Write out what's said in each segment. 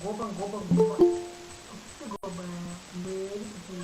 கோபம் கோபம் கோபம் சுத்து கோபம் பேரு சுத்தி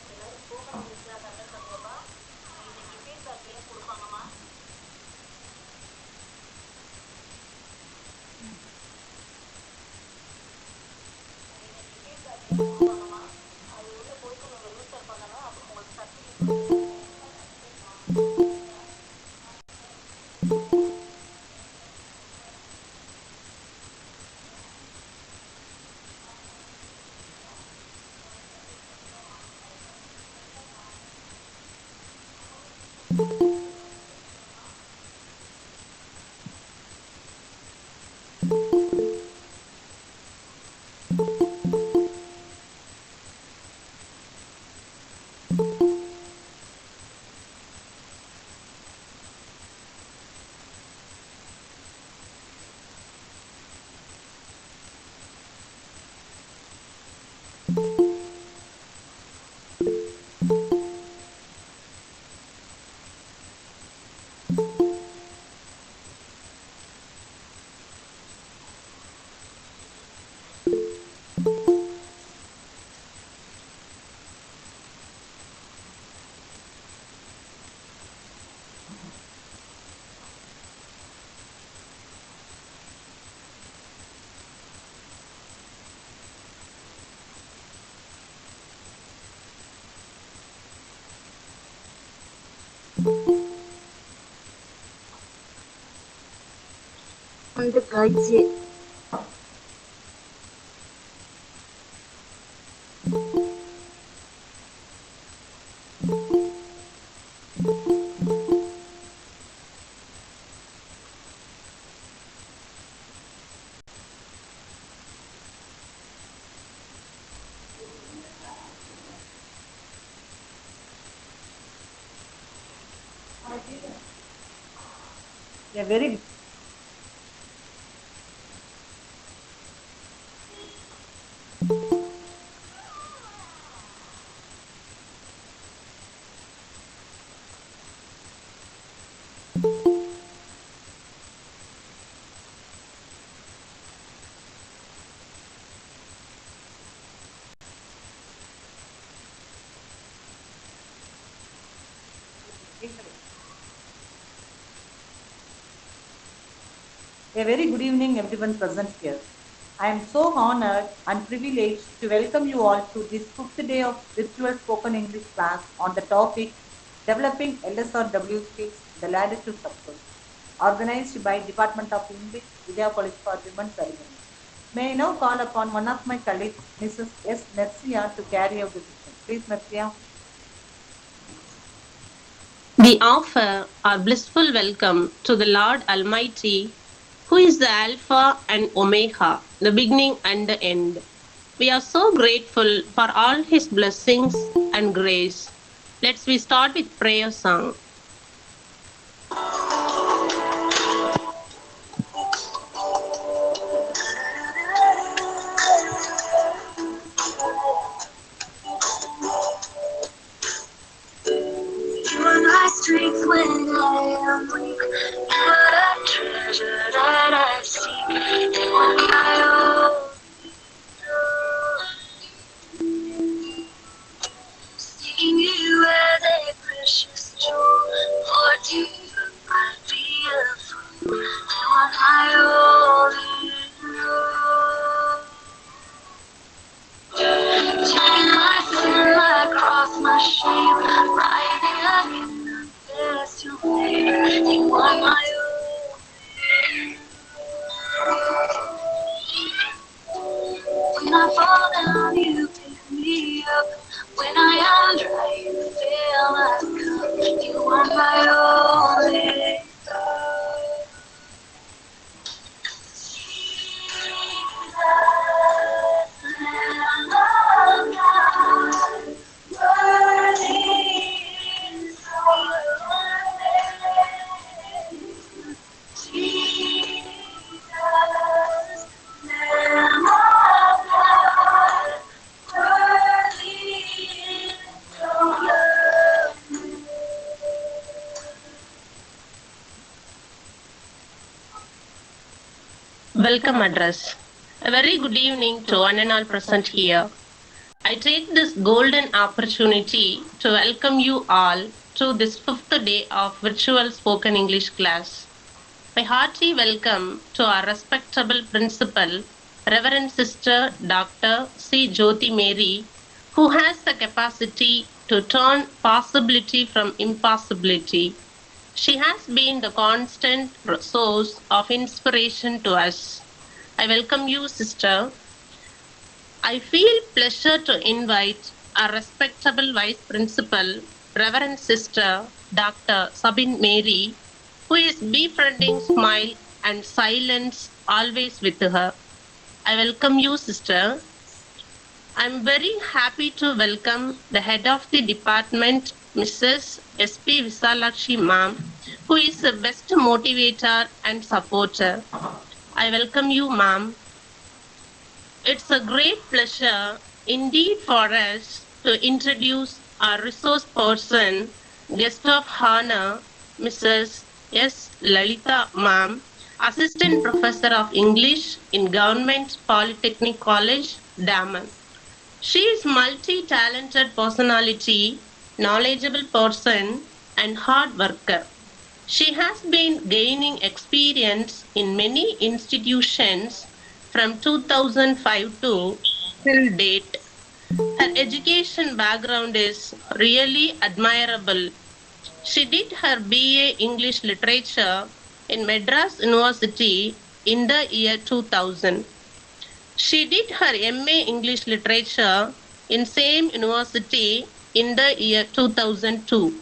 எல்லாரும் போகணும் நித்யா தமிழ் கண்டிப்பா இன்னைக்கு ஃபீட்பேக் ஏன் கொடுப்பாங்கம்மா இன்னைக்கு ஃபீட்பேக் ஏன் கொடுப்பாங்கம்மா அது உள்ள போயிட்டு நீங்கள் ரிஜிஸ்டர் பண்ணணும் அப்புறம் உங்களுக்கு சர்டிஃபிகேட் வந்து காய்ச்சி Yeah, very a very good evening, everyone present here. I am so honored and privileged to welcome you all to this fifth day of virtual spoken English class on the topic Developing LSRW Skills, the Ladder to Success, organized by Department of English, Vidya College for Women, Sarimani. May I now call upon one of my colleagues, Mrs. S. Mercia, to carry out the session. Please, Mercia. We offer our blissful welcome to the Lord Almighty, who is the Alpha and Omega, the beginning and the end. We are so grateful for all His blessings and grace. Let's we start with prayer song. You are my strength when I am weak. You are the treasure that I seek. You are my all. Seeking you as a precious jewel. For to you I'd be a fool. You are my all in all. Take my sin, my cross, my shame, right in the best you made. You are my own. When I fall down, you pick me up. When I am dry, you fill my cup. You are my only God. Welcome address. A very good evening to one and all present here. I take this golden opportunity to welcome you all to this fifth day of virtual spoken English class. My hearty welcome to our respectable principal, Reverend Sister Dr. C. Jyoti Mary, who has the capacity to turn possibility from impossibility. She has been the constant source of inspiration to us. I welcome you, sister. I feel pleasure to invite our respectable vice principal, Reverend Sister Dr. Sabine Mary, who is befriending smile and silence always with her. I welcome you, sister. I'm very happy to welcome the head of the department, Mrs. S.P. Visalakshi ma'am, who is the best motivator and supporter. I welcome you, ma'am. It's a great pleasure indeed for us to introduce our resource person, guest of honor, Mrs. S. Lalita Ma'am, Assistant Professor of English in Government Polytechnic College, Daman. She is multi-talented personality, knowledgeable person, and hard worker. She has been gaining experience in many institutions from 2005 to till date. Her education background is really admirable. She did her BA English Literature in Madras University in the year 2000. She did her MA English Literature in same university in the year 2002.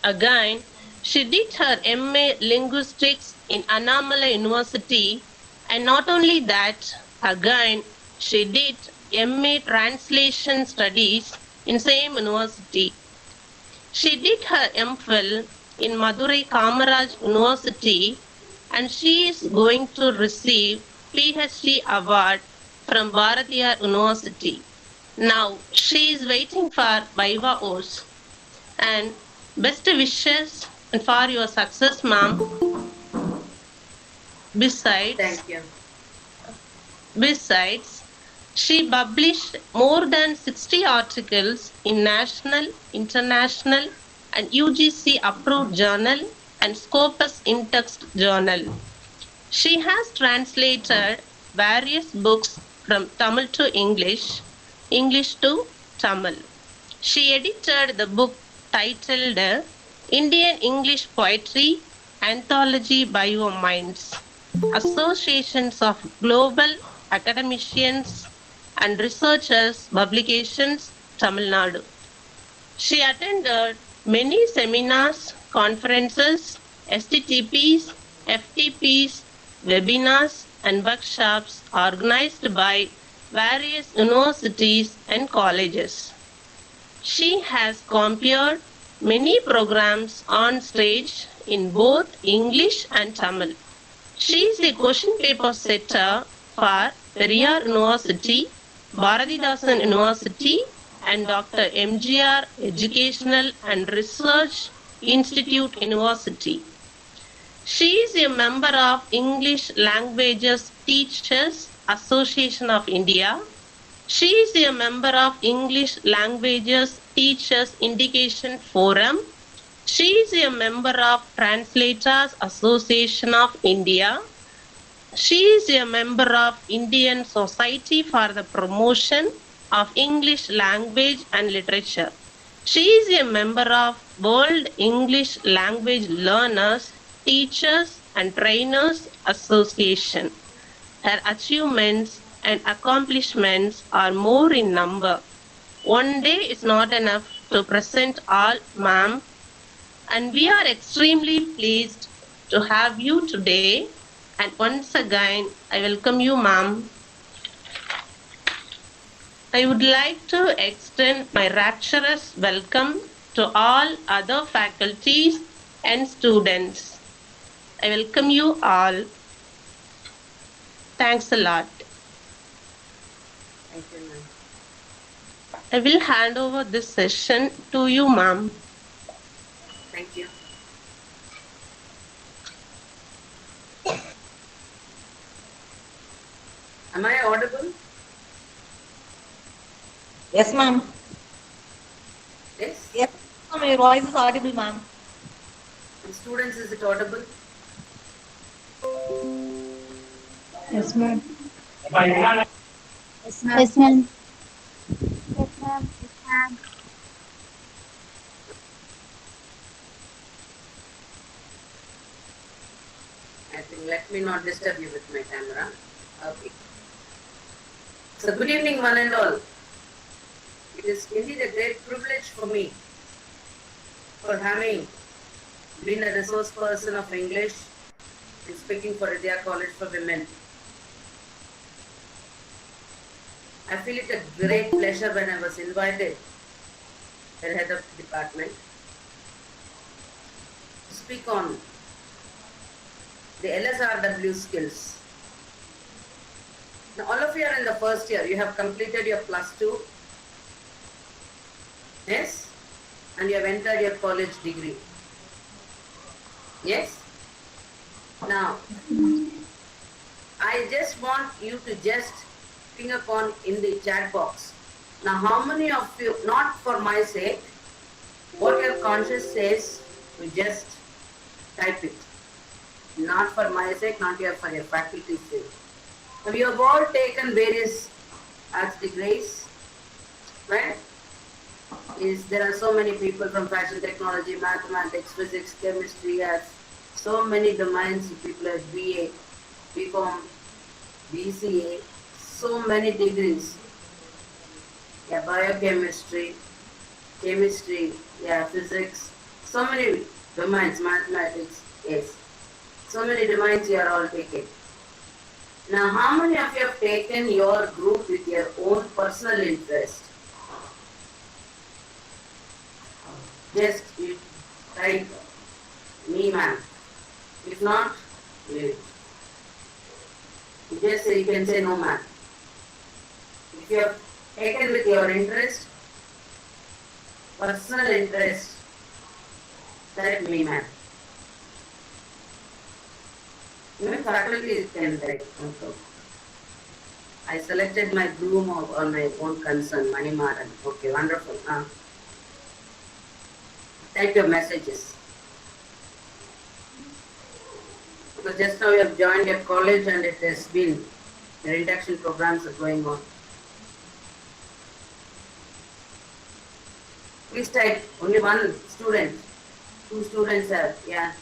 Again, she did her MA Linguistics in Annamalai University, and not only that, again, she did MA Translation Studies in same university. She did her MPhil in Madurai Kamaraj University, and she is going to receive PhD award from Bharatiyar University. Now, she is waiting for Viva Os. And best wishes and for your success, ma'am. Besides, Thank you. besides, she published more than 60 articles in national, international, and UGC approved journal and Scopus in-text journal. She has translated various books from Tamil to English, English to Tamil. She edited the book titled Indian English Poetry Anthology by Your Minds, Associations of Global Academicians and Researchers Publications, Tamil Nadu. She attended many seminars, conferences, STTPs, FTPs, webinars, and workshops organized by various universities and colleges. She has compared many programs on stage in both English and Tamil. She is a question paper setter for Periyar University, Bharatidasan University, and Dr. MGR Educational and Research Institute University. She is a member of English Languages Teachers Association of India. She is a member of English Languages Teachers Indication Forum. She is a member of Translators Association of India. She is a member of Indian Society for the Promotion of English Language and Literature. She is a member of World English Language Learners, Teachers and Trainers Association. Her achievements and accomplishments are more in number. One day is not enough to present all, ma'am, and we are extremely pleased to have you today. And once again, I welcome you, ma'am. I would like to extend my rapturous welcome to all other faculties and students. I welcome you all. Thanks a lot. Thank you, ma'am. I will hand over this session to you, ma'am. Thank you. Am I audible? Yes, ma'am. Yes. Yes, ma'am. Your voice is audible, ma'am. And students, is it audible? Yes, ma'am. Yes, ma'am. Yes, ma'am. I think let me not disturb you with my camera. Okay. So good evening, one and all. It is indeed a great privilege for me for having been a resource person of English and speaking for India College for Women. I feel it a great pleasure when I was invited as head of the department to speak on the LSRW skills. Now, all of you are in the first year. You have completed your +2, yes, and you have entered your college degree. Yes. Now, I just want you to just ping upon in the chat box. Now, how many of you, not for my sake, what your conscience says, you just type it. Not for my sake, not for your faculty's sake. Now, we have all taken various arts degrees, right? There are so many people from fashion technology, mathematics, physics, chemistry, as so many domains. People have BA, BCom, BCA, so many degrees. Yeah, biochemistry, chemistry, yeah, physics, so many domains, mathematics, yes. So many domains you are all taking. Now, how many of you have taken your group with your own personal interest? Just you type me, ma'am. If not, leave it. You just say, you can say no, ma'am. If you have taken with your interest, personal interest, type me, ma'am. Even faculty can type. Okay. I selected my groom on my own concern, Manimaran. Okay, wonderful. Type your messages. Because just now you have joined your college and it has been, your induction programs are going on. Please type only one student. 2 students are, yeah.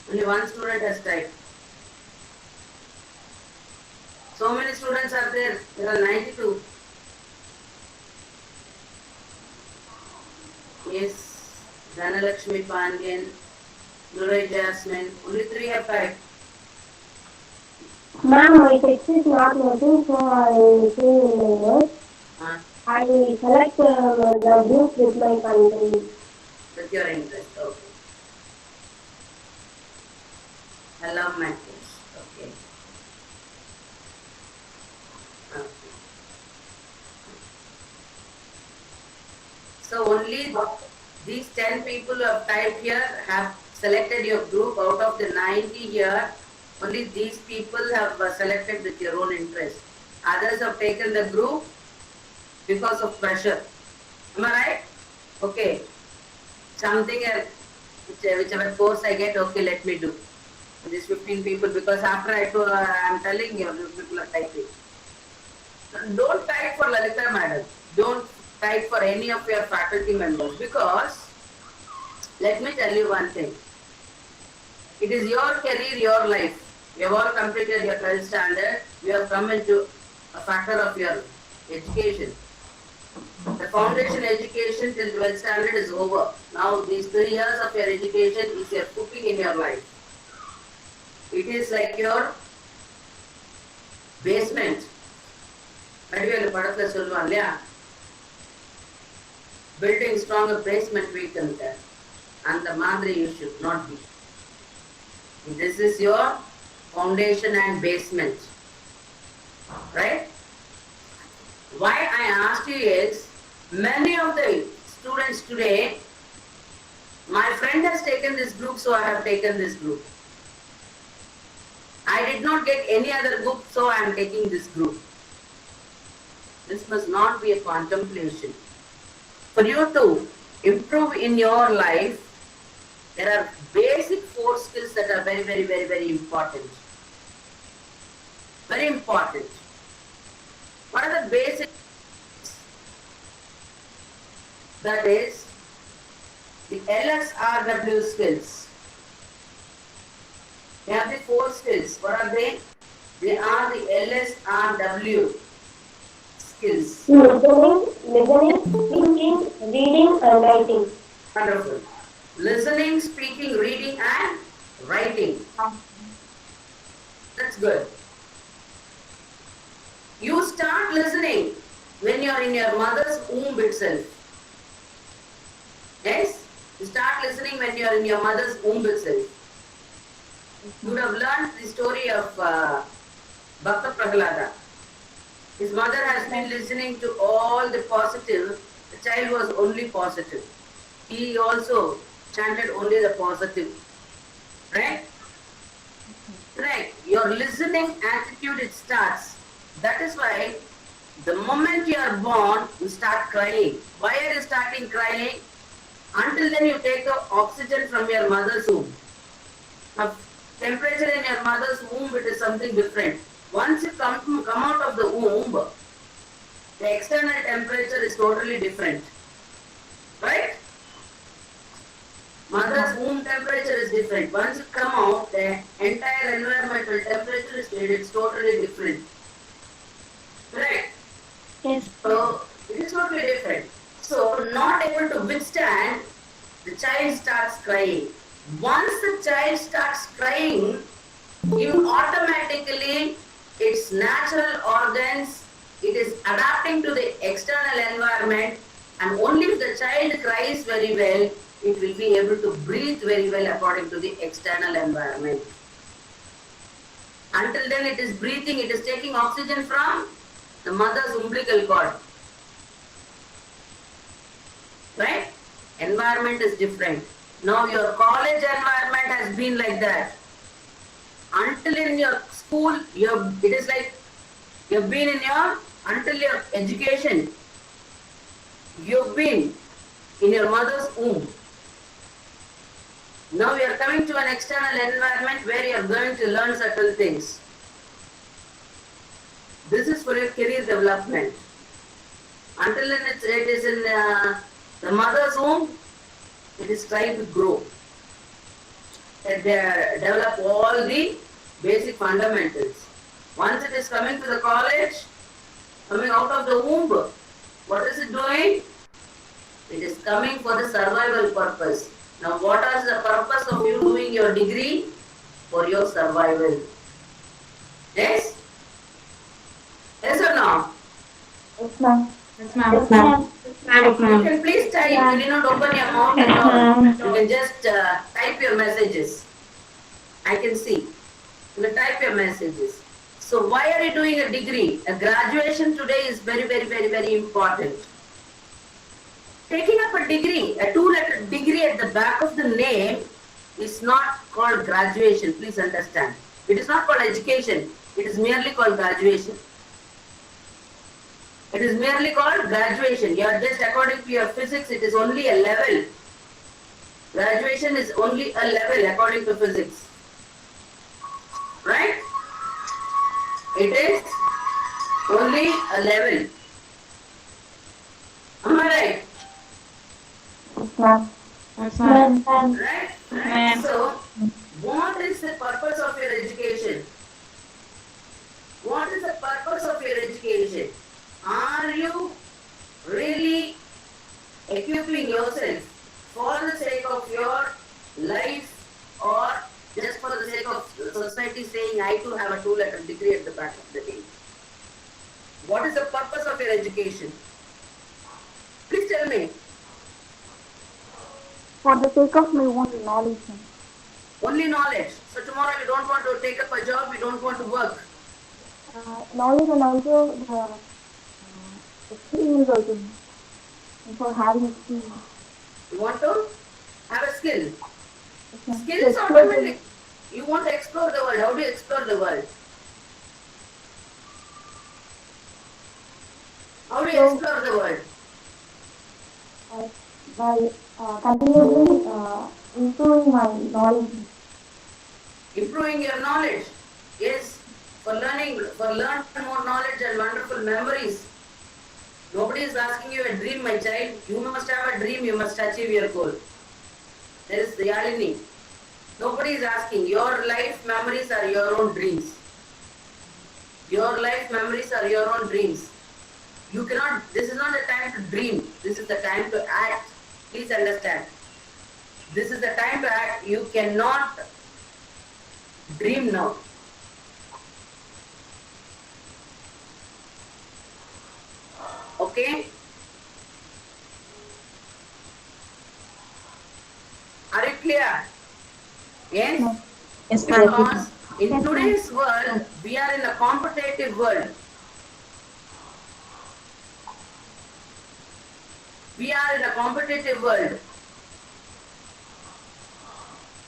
Only one student has typed. So many students are there. There are 92. Yes, Dhanalakshmi Pandyan, Nuray Jasmine. Only 3 have typed. Ma'am, my text is not working, so I say in my notes. I select the group with my country. With your interest, okay. I love my course, okay. Okay. So only these 10 people who have typed here have selected your group. Out of the 90 here, only these people have selected with your own interest. Others have taken the group because of pressure. Am I right? Okay. Something else, whichever course I get, okay, let me do. These 15 people, because after I'm telling you, people are typing. Don't type for Lalita madam. Don't type for any of your faculty members, because let me tell you one thing. It is your career, your life. You have all completed your 12th standard. You have come into a factor of your education. The foundation education till 12th standard is over. Now these 3 years of your education is your cooking in your life. It is like your basement. Building stronger basement weakened there. And the madri you should not be. This is your foundation and basement. Right? Why I asked you is, many of the students today, my friend has taken this group, so I have taken this group. I did not get any other book, so I am taking this group. This must not be a contemplation. For you to improve in your life, there are basic four skills that are very, very, very, very important. Very important. What are the basic? That is the LSRW skills. They are the four skills. What are they? They are the LSRW skills. Listening, speaking, reading, and writing. Wonderful. Listening, speaking, reading, and writing. That's good. You start listening when you are in your mother's womb itself. Yes? You start listening when you are in your mother's womb itself. You would have learned the story of Bhakta Prahlada. His mother has been listening to all the positive. The child was only positive. He also chanted only the positive. Right? Right. Your listening attitude, it starts. That is why the moment you are born, you start crying. Why are you starting crying? Until then you take the oxygen from your mother's womb. Now, temperature in your mother's womb, it is something different. Once you come out of the womb, the external temperature is totally different. Right? Mother's womb temperature is different. Once you come out, the entire environmental temperature is totally different. Right? Yes. So, it is totally different. So, not able to withstand, the child starts crying. Once the child starts crying, you automatically, its natural organs, it is adapting to the external environment, and only if the child cries very well, it will be able to breathe very well according to the external environment. Until then it is breathing, it is taking oxygen from the mother's umbilical cord. Right? Environment is different. Now your college environment has been like that. Until in your school, it is like you've been in until your education, you've been in your mother's womb. Now you are coming to an external environment where you are going to learn certain things. This is for your career development. Until it is in the mother's womb, it is trying to grow. They develop all the basic fundamentals. Once it is coming to the college, coming out of the womb, what is it doing? It is coming for the survival purpose. Now, what is the purpose of you doing your degree? For your survival. Yes? Yes or no? Yes, ma'am. Yes, ma'am. Yes, ma'am. You can please type. You need not open your mouth at all. You can just type your messages. I can see. You can type your messages. So, why are you doing a degree? A graduation today is very, very, very, very important. Taking up a degree, a two-letter degree at the back of the name is not called graduation. Please understand. It is not called education. It is merely called graduation. It is merely called graduation. You are just according to your physics, it is only a level. Graduation is only a level according to physics. Right? It is only a level. Am I right? Yes, ma'am. Yes, ma'am. Right? Ma'am. So, what is the purpose of your education? What is the purpose of your education? Are you really equipping yourself for the sake of your life or just for the sake of society saying I too have a two-letter degree at the back of the name? What is the purpose of your education? Please tell me. For the sake of my own knowledge, ma'am. Only knowledge. So tomorrow you don't want to take up a job, you don't want to work. Knowledge and also the experience also, ma'am. And for having experience. You want to have a skill. Yes, ma'am. Skills To explore automatically. You want to explore the world. How do you explore the world? How do you So, explore the world? by continuously improving my knowledge. Improving your knowledge. Yes, for learn more knowledge and wonderful memories. Nobody is asking you a dream, my child. You must have a dream. You must achieve your goal. That is the reality. Nobody is asking. Your life memories are your own dreams. Your life memories are your own dreams. You cannot, this is not the time to dream. This is the time to act. Please understand. This is the time to act. You cannot dream now. Okay? Are you clear? Yes? Yes, ma'am. Because in today's world, we are in a competitive world. We are in a competitive world.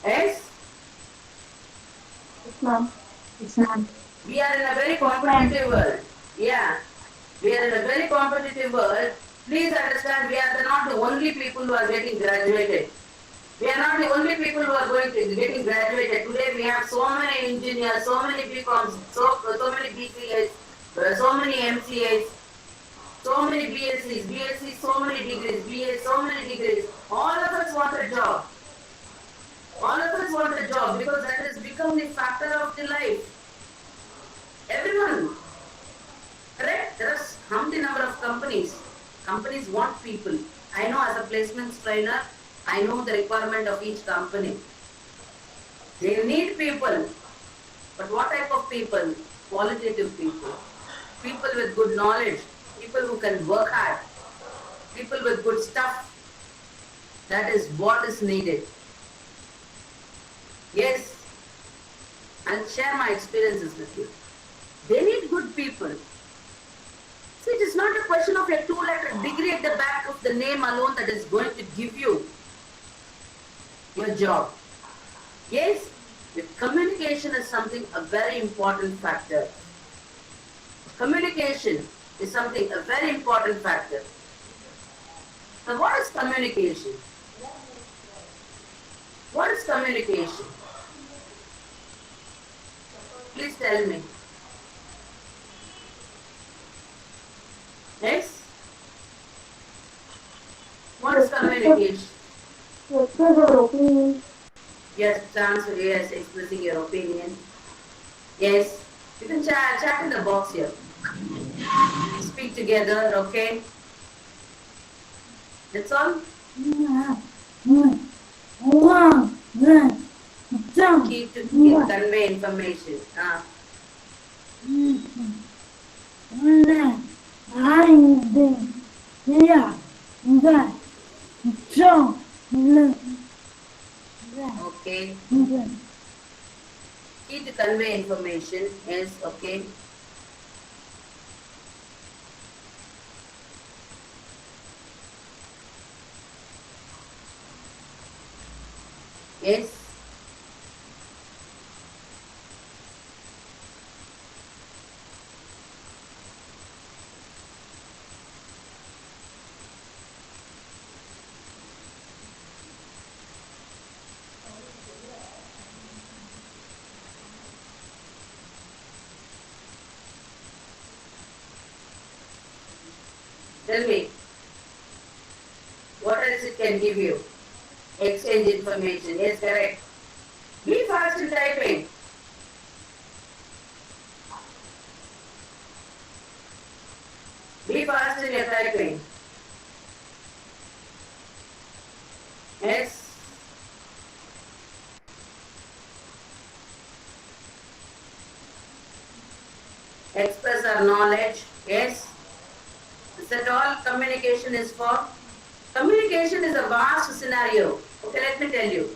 Yes? Yes, ma'am. Yes, ma'am. We are in a very competitive world. Yeah. We are in a very competitive world. Please understand, we are not the only people who are getting graduated. We are not the only people who are getting graduated. Today we have so many engineers, so many BComs, so many BCAs, so many MCAs, so many BScs, so many degrees, BAs, so many degrees. All of us want a job. All of us want a job because that has become the factor of the life. Everyone, correct? There are how many number of companies? Companies want people. I know as a placements trainer, I know the requirement of each company. They need people. But what type of people? Qualitative people. People with good knowledge. People who can work hard. People with good stuff. That is what is needed. Yes. I'll share my experiences with you. They need good people. See, it is not a question of a 2-letter degree at the back of the name alone that is going to give you your job. Yes, the communication is something, a very important factor. Communication is something, a very important factor. Now, what is communication? What is communication? Please tell me. Yes? What is communication? To express your opinion. Yes, transfer, yes, expressing your opinion. Yes, you can chat in the box here. Speak together, okay? That's all? Key to convey information. Okay. Key to convey information is okay. Yes. Tell me, what else it can give you? Exchange information. Yes, correct. Be fast in typing. Be fast in your typing. Yes. Express our knowledge. Yes. Is that all communication is for? Communication is a vast scenario. Okay, let me tell you.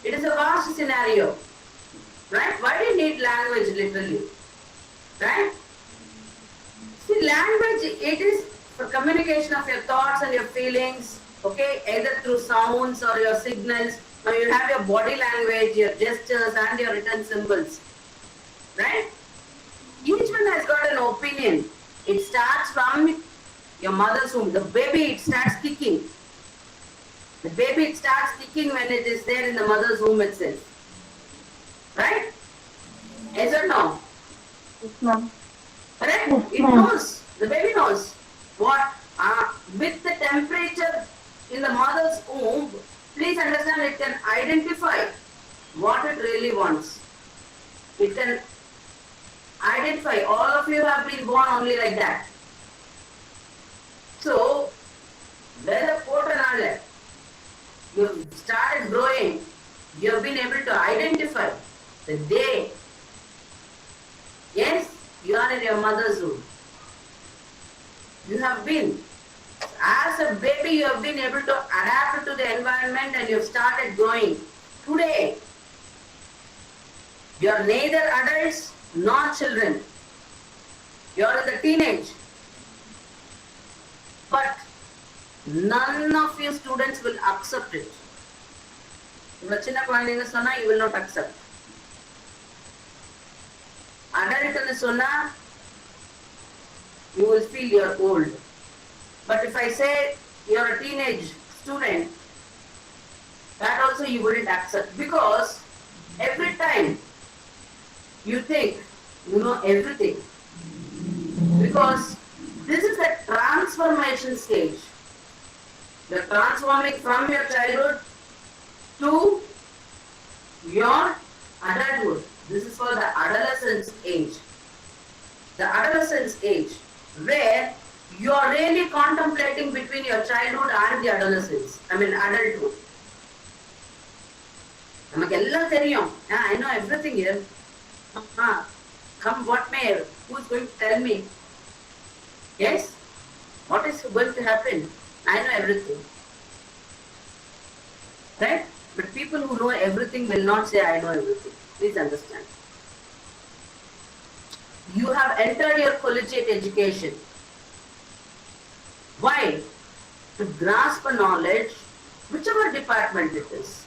It is a vast scenario. Right? Why do you need language literally? Right? See, language, it is for communication of your thoughts and your feelings, okay, either through sounds or your signals, Now you have your body language, your gestures, and your written symbols. Right? Each one has got an opinion. It starts from your mother's womb. The baby, it starts kicking. The baby, it starts kicking when it is there in the mother's womb itself. Right? Yes or no? Yes, ma'am. Correct? Yes, It ma'am. knows. The baby knows. What? With the temperature in the mother's womb, please understand it can identify what it really wants. It can identify. All of you have been born only like that. So, whether Portanale, you started growing, you have been able to identify the day. Yes, you are in your mother's womb. You have been. As a baby, you have been able to adapt to the environment and you have started growing. Today, you are neither adults nor children. You are in the teenage. But none of you students will accept it. If you will not accept. Adult, you will feel you are old. But if I say you are a teenage student, that also you wouldn't accept, because every time you think you know everything, because this is a transformation stage. You're transforming from your childhood to your adulthood. This is called the adolescence age. The adolescence age, where you are really contemplating between your childhood and the adolescence. I mean adulthood. I know everything here. Come what may, who is going to tell me? Yes? What is going to happen? I know everything. Right? But people who know everything will not say I know everything. Please understand. You have entered your collegiate education. Why? To grasp a knowledge, whichever department it is.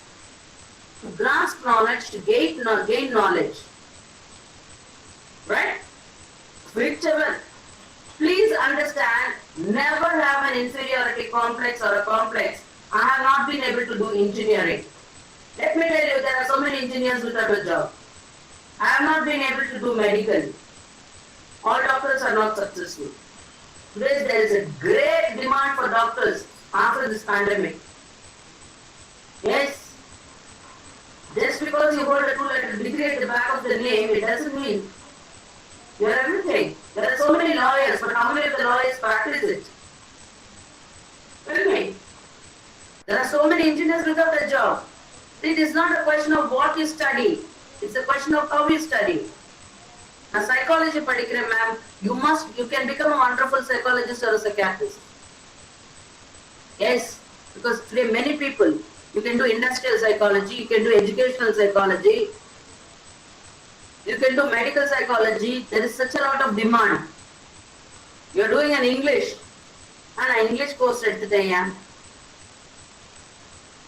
To grasp knowledge, to gain knowledge. Right? Whichever. Please understand, never have an inferiority complex or a complex. I have not been able to do engineering. Let me tell you, there are so many engineers without a job. I have not been able to do medical. All doctors are not successful. Today there is a great demand for doctors after this pandemic. Yes. Just because you hold a two-letter degree at the back of the name, it doesn't mean you are everything. There are so many lawyers, but how many of the lawyers practice it? Tell me. There are so many engineers without a job. It is not a question of what you study. It's a question of how you study. A psychology particular, ma'am, you can become a wonderful psychologist or a psychiatrist. Yes, because today many people, you can do industrial psychology, you can do educational psychology, you can do medical psychology. There is such a lot of demand. You are doing an English, and an English course at the time.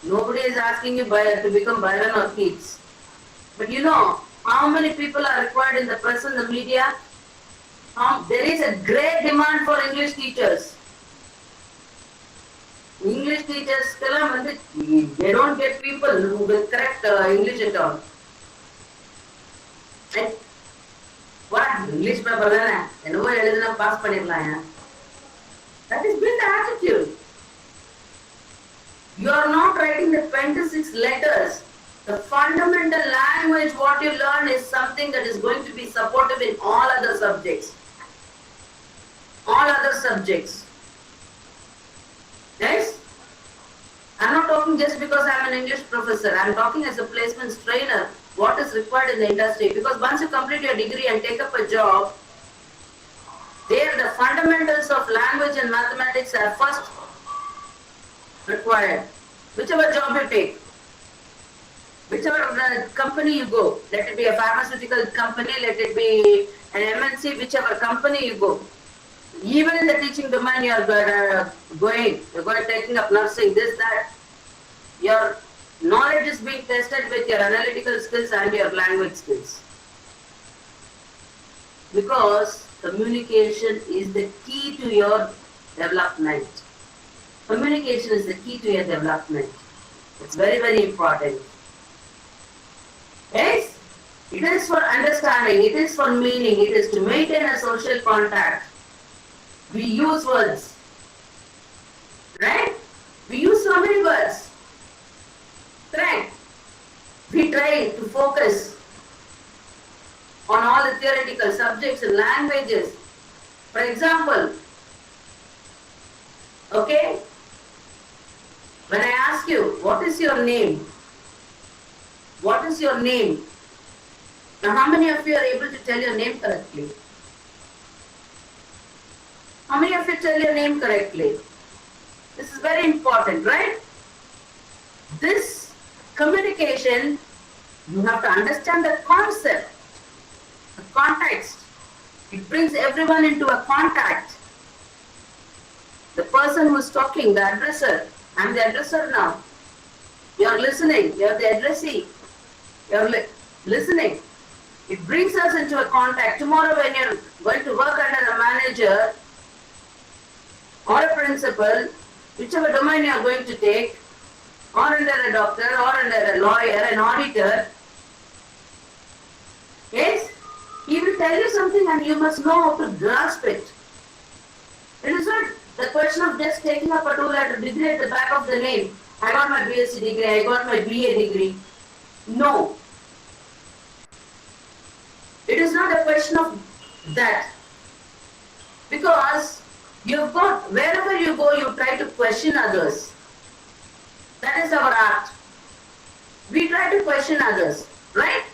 Nobody is asking you to become Byron or Keats. But you know how many people are required in the press and the media? There is a great demand for English teachers. English teachers, they don't get people who will correct English at all. Right? What? English paper, pass panirla. That is been the attitude. You are not writing the 26 letters. The fundamental language, what you learn, is something that is going to be supportive in all other subjects. All other subjects. Yes? I'm not talking just because I'm an English professor. I'm talking as a placements trainer, what is required in the industry. Because once you complete your degree and take up a job, there the fundamentals of language and mathematics are first required. Whichever job you take, whichever company you go, let it be a pharmaceutical company, let it be an MNC, whichever company you go. Even in the teaching domain, you're going taking up nursing, this, that. Your Knowledge is being tested with your analytical skills and your language skills. Because communication is the key to your development. Communication is the key to your development. It's very, very important. Yes? It is for understanding, it is for meaning, it is to maintain a social contact. We use words. Right? We use so many words. Right? We try to focus on all the theoretical subjects and languages. For example, okay, when I ask you, what is your name? What is your name? Now, how many of you are able to tell your name correctly? How many of you tell your name correctly? This is very important, right? This communication, you have to understand the concept, the context. It brings everyone into a contact. The person who is talking, the addresser, I'm the addresser now. You are listening, you are the addressee. You are listening. It brings us into a contact. Tomorrow when you're going to work under a manager or a principal, whichever domain you are going to take, or under a doctor, or under a lawyer, an auditor, yes, he will tell you something and you must know how to grasp it. It is not the question of just taking up a two-letter degree at the back of the name. I got my BSc degree, I got my BA degree. No. It is not a question of that. Because you've got, wherever you go, you try to question others. That is our art. We try to question others, right?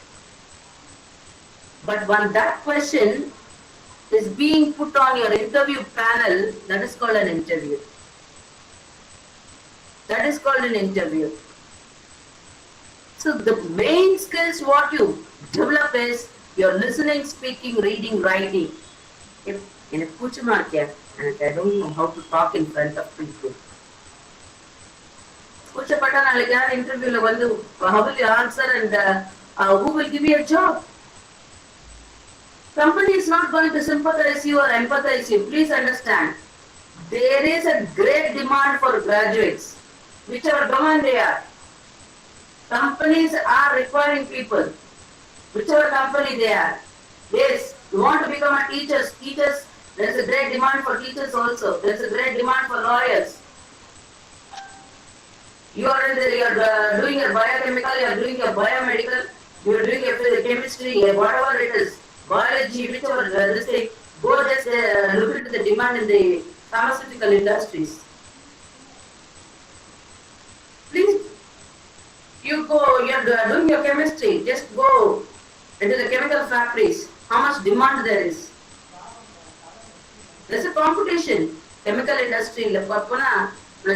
But when that question is being put on your interview panel, that is called an interview. That is called an interview. So the main skills what you develop is your listening, speaking, reading, writing. If in a kuchmarkya, and I don't know how to talk in front of people. Kuchapata nalikar interview la vandu, how will you answer and who will give you a job? Company is not going to sympathize you or empathize you. Please understand. There is a great demand for graduates, whichever domain they are. Companies are requiring people, whichever company they are. Yes, you want to become a teacher. Teachers, there is a great demand for teachers also. There is a great demand for lawyers. You are doing your biochemical, you are doing your biomedical, you are doing your chemistry, whatever it is, biology, whichever this thing. Go just look into the demand in the pharmaceutical industries. Please, you are doing your chemistry, just go into the chemical factories. How much demand there is? There is a competition. Chemical industry,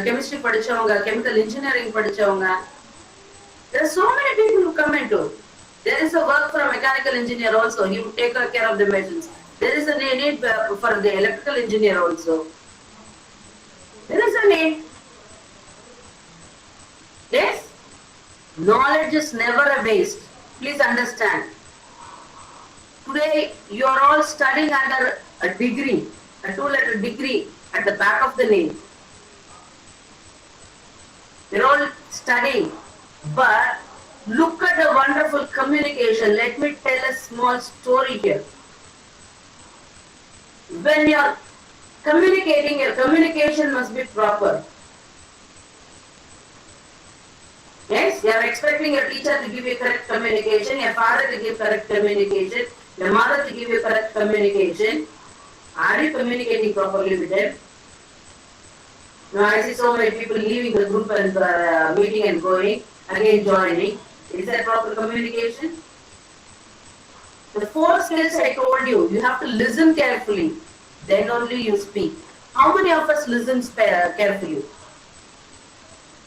chemistry படிச்சவங்க, chemical engineering படிச்சவங்க. There are so many people who come into. There is a work for a mechanical engineer also. He will take care of the machines. There is a need for the electrical engineer also. There is a need. Yes? Knowledge is never a waste. Please understand. Today, you are all studying under a degree, a two-letter degree at the back of the name. You're all studying, but look at the wonderful communication. Let me tell a small story here. When you're communicating, your communication must be proper. Yes, you are expecting your teacher to give you correct communication, your father to give correct communication, your mother to give you correct communication. Are you communicating properly with them? Now I see so many people leaving the group and meeting and going, again joining. Is that proper communication? The 4 skills I told you, you have to listen carefully. Then only you speak. How many of us listen carefully?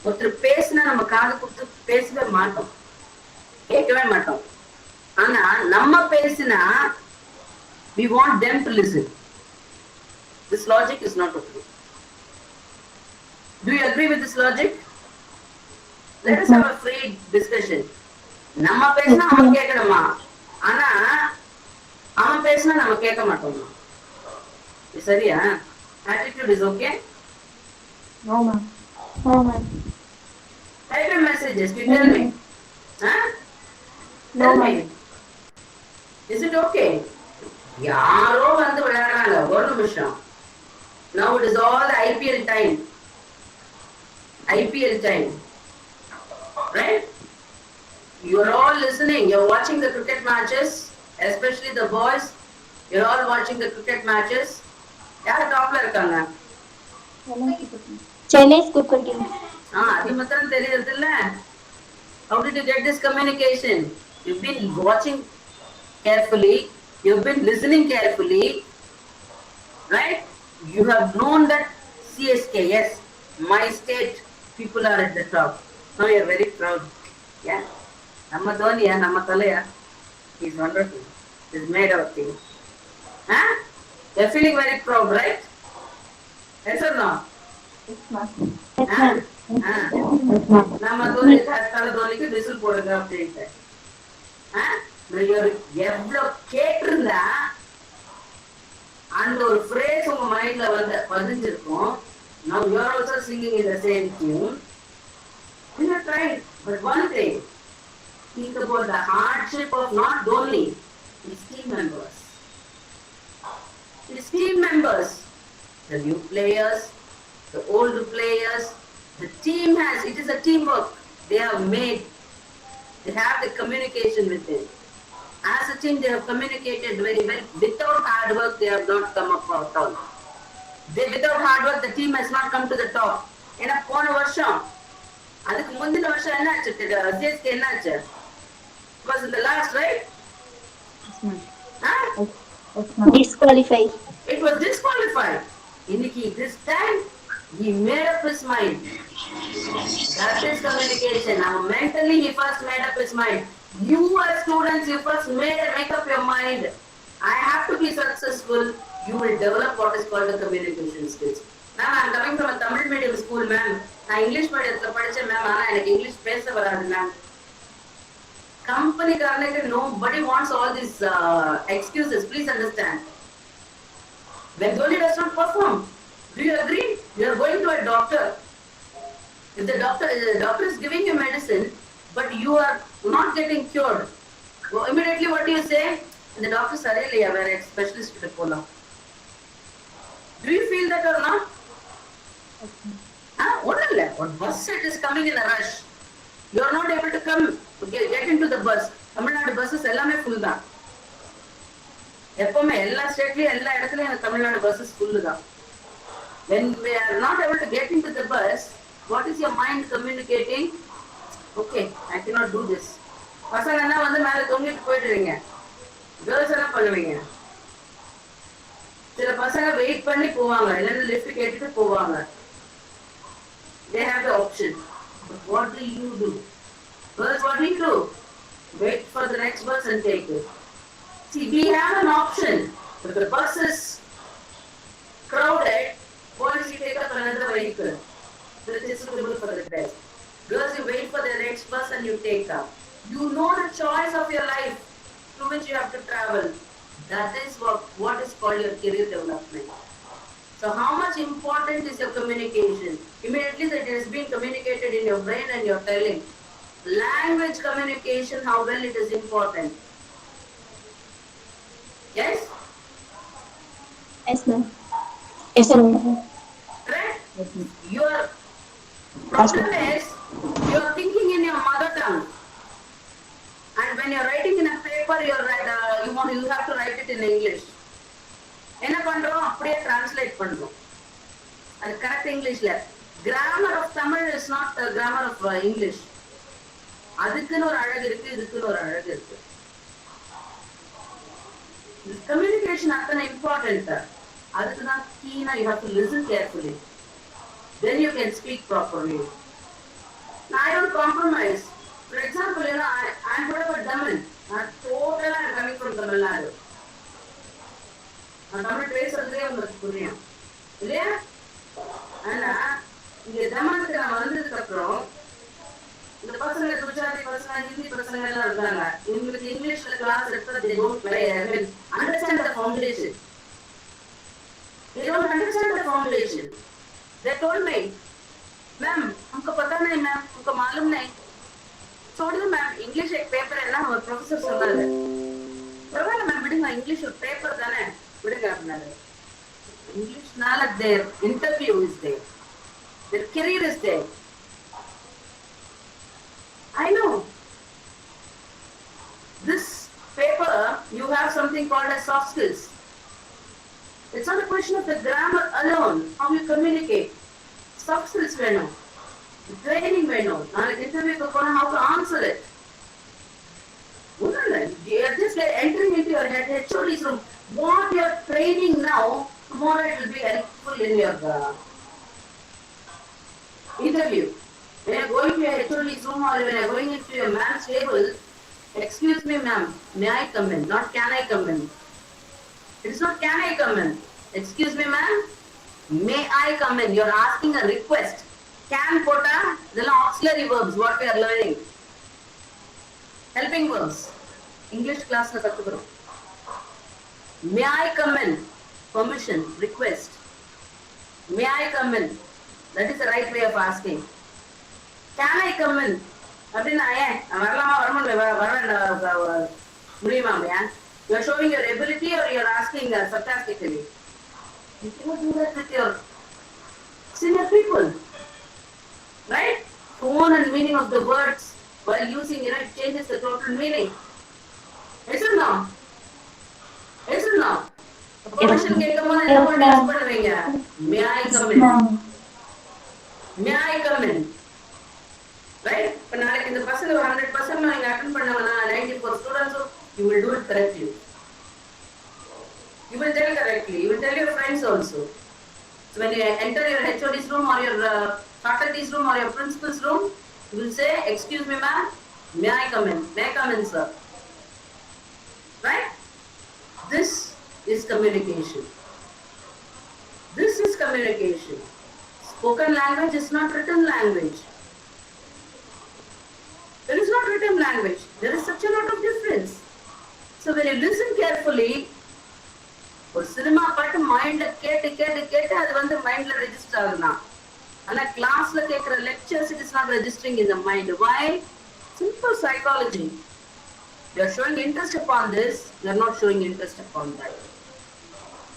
ஒருத்தர் பேசினா நம்ம காது கொடுத்து பேசவே மாட்டோம், கேட்கவே மாட்டோம். ஆனா நம்ம பேசினா we want them to listen. This logic is not okay. Do you agree with this logic? Let us have a free discussion. நம்ம பேசினா அவன் கேட்கணுமா, ஆனா அவன் பேசினா நம்ம கேட்க மாட்டோமா? சரியா? Attitude is okay? No, ma'am. No, ma'am. Type a messages. You tell me. Huh? No, Tell ma'am. me. Is it okay? யாரோ வந்து விளையாடுறாங்க, ஒரு நிமிஷம். Now it is all IPL time. IPL time. Right? You're all listening. You're watching the cricket matches, especially the boys. You're all watching the cricket matches. யார் டாப்ல இருக்காங்க? Chennai Super Kings. அது மாத்திரம் தெரியுது இல்ல? How did you get this communication? You've been watching carefully. You've been listening carefully. Right? You have known that CSK, yes, my state people are at the top. Now you're very proud. Yeah. Namma Dhoniya, Namma Talaya. He's wonderful. He's made of things. Huh? You're feeling very proud, right? Yes or no? Yes, ma'am. Namma Dhoni, Thala Dhoniக்கு விசில் போடுங்க அப்படின்ட்டு. எவ்வளவு கேட்டிருந்தா அந்த ஒரு phrase உங்க மைண்ட்ல பதிஞ்சிருக்கும். Now you are also singing in the same tune. We are trying, but one thing, think about the hardship of not Dhoni, his team members. His team members, the new players, the old players, the team it is a teamwork they have made. They have the communication with it. As a team, they have communicated very well. Without hard work, they have not come up at all. Without hard work, the team has not come to the top. ஏன்னா போன வருஷம் அதுக்கு முந்தின வருஷம் என்ன ஆச்சு? CSK என்ன ஆச்சு? It was in the last, right? Disqualified. It was disqualified. Inniki, this time, he made up his mind. That is communication. Now, mentally, he first made up his mind. You as students, you first make up your mind. I have to be successful. You will develop what is called the communication skills. Ma'am, I am coming from a Tamil medium school, ma'am. I English medium படிச்சேன் ma'am. ஆனா எனக்கு English பேச வராது ma'am. Company காரனுக்கு nobody wants all these excuses. Please understand. When Dhoni does not perform, do you agree? You are going to a doctor. If the doctor is giving you medicine, but you are not getting cured, so immediately what do you say? The doctor sariliya where a specialist to follow. Do you feel that or not? One bus set is coming in a rush. You are not able to come get into the bus. Tamil Nadu buses எல்லாமே full தான். எப்பவுமே எல்லா ஸ்டேட்லயும் எல்லா இடத்துலயும் Tamil Nadu buses full தான். When we are not able to get into the bus, what is your mind communicating? Okay, I cannot do this. பசங்க என்ன வந்து மேல தொங்கிட்டு போயிடுவீங்க. கேர்ள்ஸ் என்ன பண்ணுவீங்க? சில பசங்க வெயிட் பண்ணி போவாங்க, இல்லைன்னா லிஃப்ட் கேட்டுட்டு போவாங்க. They have the option. But what do you do? Girls, what do you do? Wait for the next bus and take it. See, we have an option. If the bus is crowded, boys, you take up another vehicle. That is suitable for the best. Girls, you wait for the next bus and you take up. You know the choice of your life through which you have to travel. That is what is called your career development. So how much important is your communication? Immediately that it has been communicated in your brain and you're telling. Language communication, how well it is important. Yes? Yes, ma'am. Yes, ma'am. Correct? Your problem is you are thinking in your mother tongue. And when you're writing in a paper, you have to write it in English. என்ன பண்றோம்? அப்படியே translate பண்றோம். அது correct இங்கிலீஷ்ல. Grammar of Tamil is not grammar of English. அதுக்குன்னு ஒரு அழகு இருக்கு, இதுக்குன்னு ஒரு அழகு இருக்கு. கம்யூனிகேஷன் அத்தனை இம்பார்ட்டன்ட். அதுக்கு தான் கீனா you have to listen carefully. Then you can speak properly. I don't compromise. For example, I'm கூட ஒரு தமிழ். நான் டோட்டலா coming from தமிழ்நாடு. நான் தமிழ் பேசுறதே உங்களுக்கு புரியும் இல்லையா? ஆனா இங்க தமிழுக்கு நான் வந்ததுக்கு அப்புறம் பசங்க எல்லாம் இருக்காங்க. இவங்களுக்கு இங்கிலீஷ்ல கிளாஸ் எடுத்தா they don't play, I mean, understand the foundation. They don't understand the foundation. They told me, ma'am हमको पता नहीं मैम, हमको मालूम नहीं. छोड़िए मैम, इंग्लिश एक पेपर है ना, हमारे प्रोफेसर சொன்னாரு. பரவாயில்ல மேம் விடுங்க, இங்கிலீஷ் ஒரு பேப்பர் தானே விடுங்க அப்படின்னாரு. இங்கிலீஷ்னால their interview is there, their career is there. I know. This paper, you have something called as soft skills. It's not a question of the grammar alone, how you communicate. Soft skills வேணும், training வேணும். நாளைக்கு இன்டர்வியூக்கு போனா how to answer it. You are just entering into your head, HOD's room. What you are training now, tomorrow it will be helpful in your interview. When you are going to your HOD's room or when you are going into your man's table, excuse me ma'am, may I come in? Not can I come in. It's not can I come in. Excuse me ma'am, may I come in? You are asking a request. Can pota, the auxiliary verbs, what we are learning. Helping verbs. English class na kattukrom. May I come in? Permission, request. May I come in? That is the right way of asking. Can I come in? அப்படின்னா ஏன் வரலாமா வரணும் முடியுமா ஐயா? You are showing your ability or you are asking sarcastically? You cannot do that with your senior people, right? Tone and meaning of the words while using, it changes the total meaning. Yes or no? Yes or no? Permission கேட்கும்போது என்ன பண்ணி use பண்ணுவீங்க? May I come in? May I come in? Right? இப்ப நாளைக்கு இந்த பசங்க 100% நீங்க attend பண்ணாங்கன்னா 94 students, you will do it correctly. You will tell correctly. You will tell your friends also. So when you enter your HOD's room or your faculty's room or your principal's room, you will say, excuse me ma'am, may I come in? May I come in, sir? Right? This is communication. This is communication. Spoken language is not written language. There is not written language. There is such a lot of difference. So when you listen carefully, ஒரு cinema பாட்டு மைண்ட்ல கேட்டு கேட்டு கேட்டு அது வந்து மைண்ட்ல register ஆகுதுனா, ஆனா கிளாஸ்ல கேட்கிற lectures it is not registering in the mind. Why? Simple psychology. You are showing interest upon this, you are not showing interest upon that.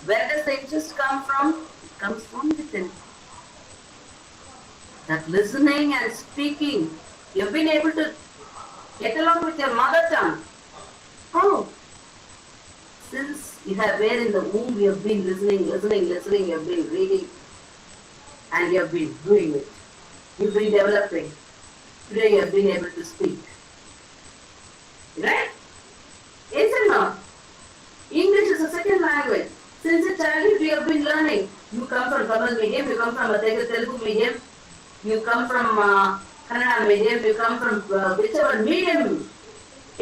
Where does the interest come from? It comes from within. That listening and speaking, you have been able to get along with your mother tongue. How? Since you have been in the womb, you have been listening, you have been reading, and you have been doing it. You have been developing. Today you have been able to speak. Right? Yes or no? English is a second language. Since a childhood you have been learning. You come from Tamil medium, you come from a Telugu medium, you come from Kannada medium, you come from whichever medium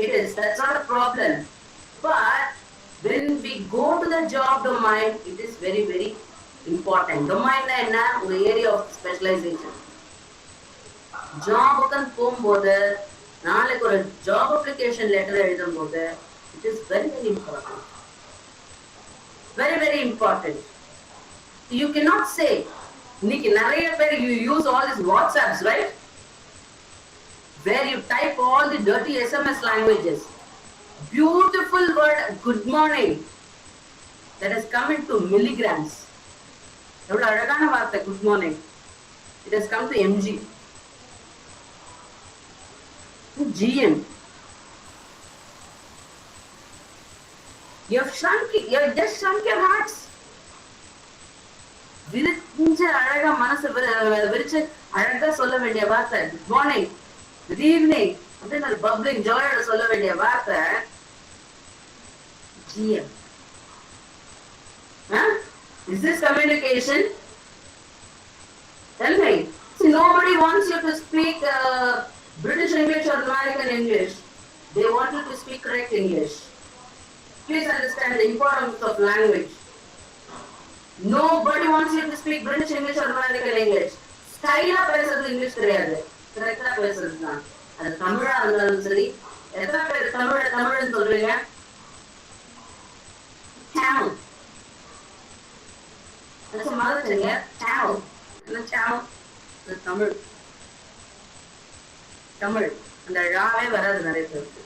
it is. That's not a problem. But when we go to the job domain, it is very, very important. Domain na enna, the area of specialization. Job kan போகும்போது நாளைக்கு ஒரு job application letter எழுதும்போது it is very, very important. Very, very important. You cannot say, இன்னைக்கு நிறைய பேர் you use all these WhatsApps, right? Where you type all the dirty SMS languages. Beautiful word, good morning, that has come into milligrams. எவ்வளவு அழகான வார்த்தை good morning. It has come to mg, to gm. You have just shrunk your hearts. விரிஞ்ச அழகா மனசு விரிச்சு அழகா சொல்ல வேண்டிய வார்த்தை good morning, good evening அப்படின்னு ஒரு பப்ளிங் ஜாயோட சொல்ல வேண்டிய வார்த்தை GM. Huh? Is this communication? Tell me. See, nobody wants you to speak British English or American English. They want you to speak correct English. Please understand the importance of language. Nobody wants you to speak British English or American English. Style பேசுறது English கிடையாது, கரெக்டா பேசுறது தான். அது தமிழா இருந்தாலும் சரி, எத்தனை பேர் தமிழ்னு சொல்றீங்க? Tamil. That's a mother tongue, yeah? Tamil. என்ன Tamil? தமிழ். தமிழ். அந்த ழாவே வராது நிறைய பேருக்கு.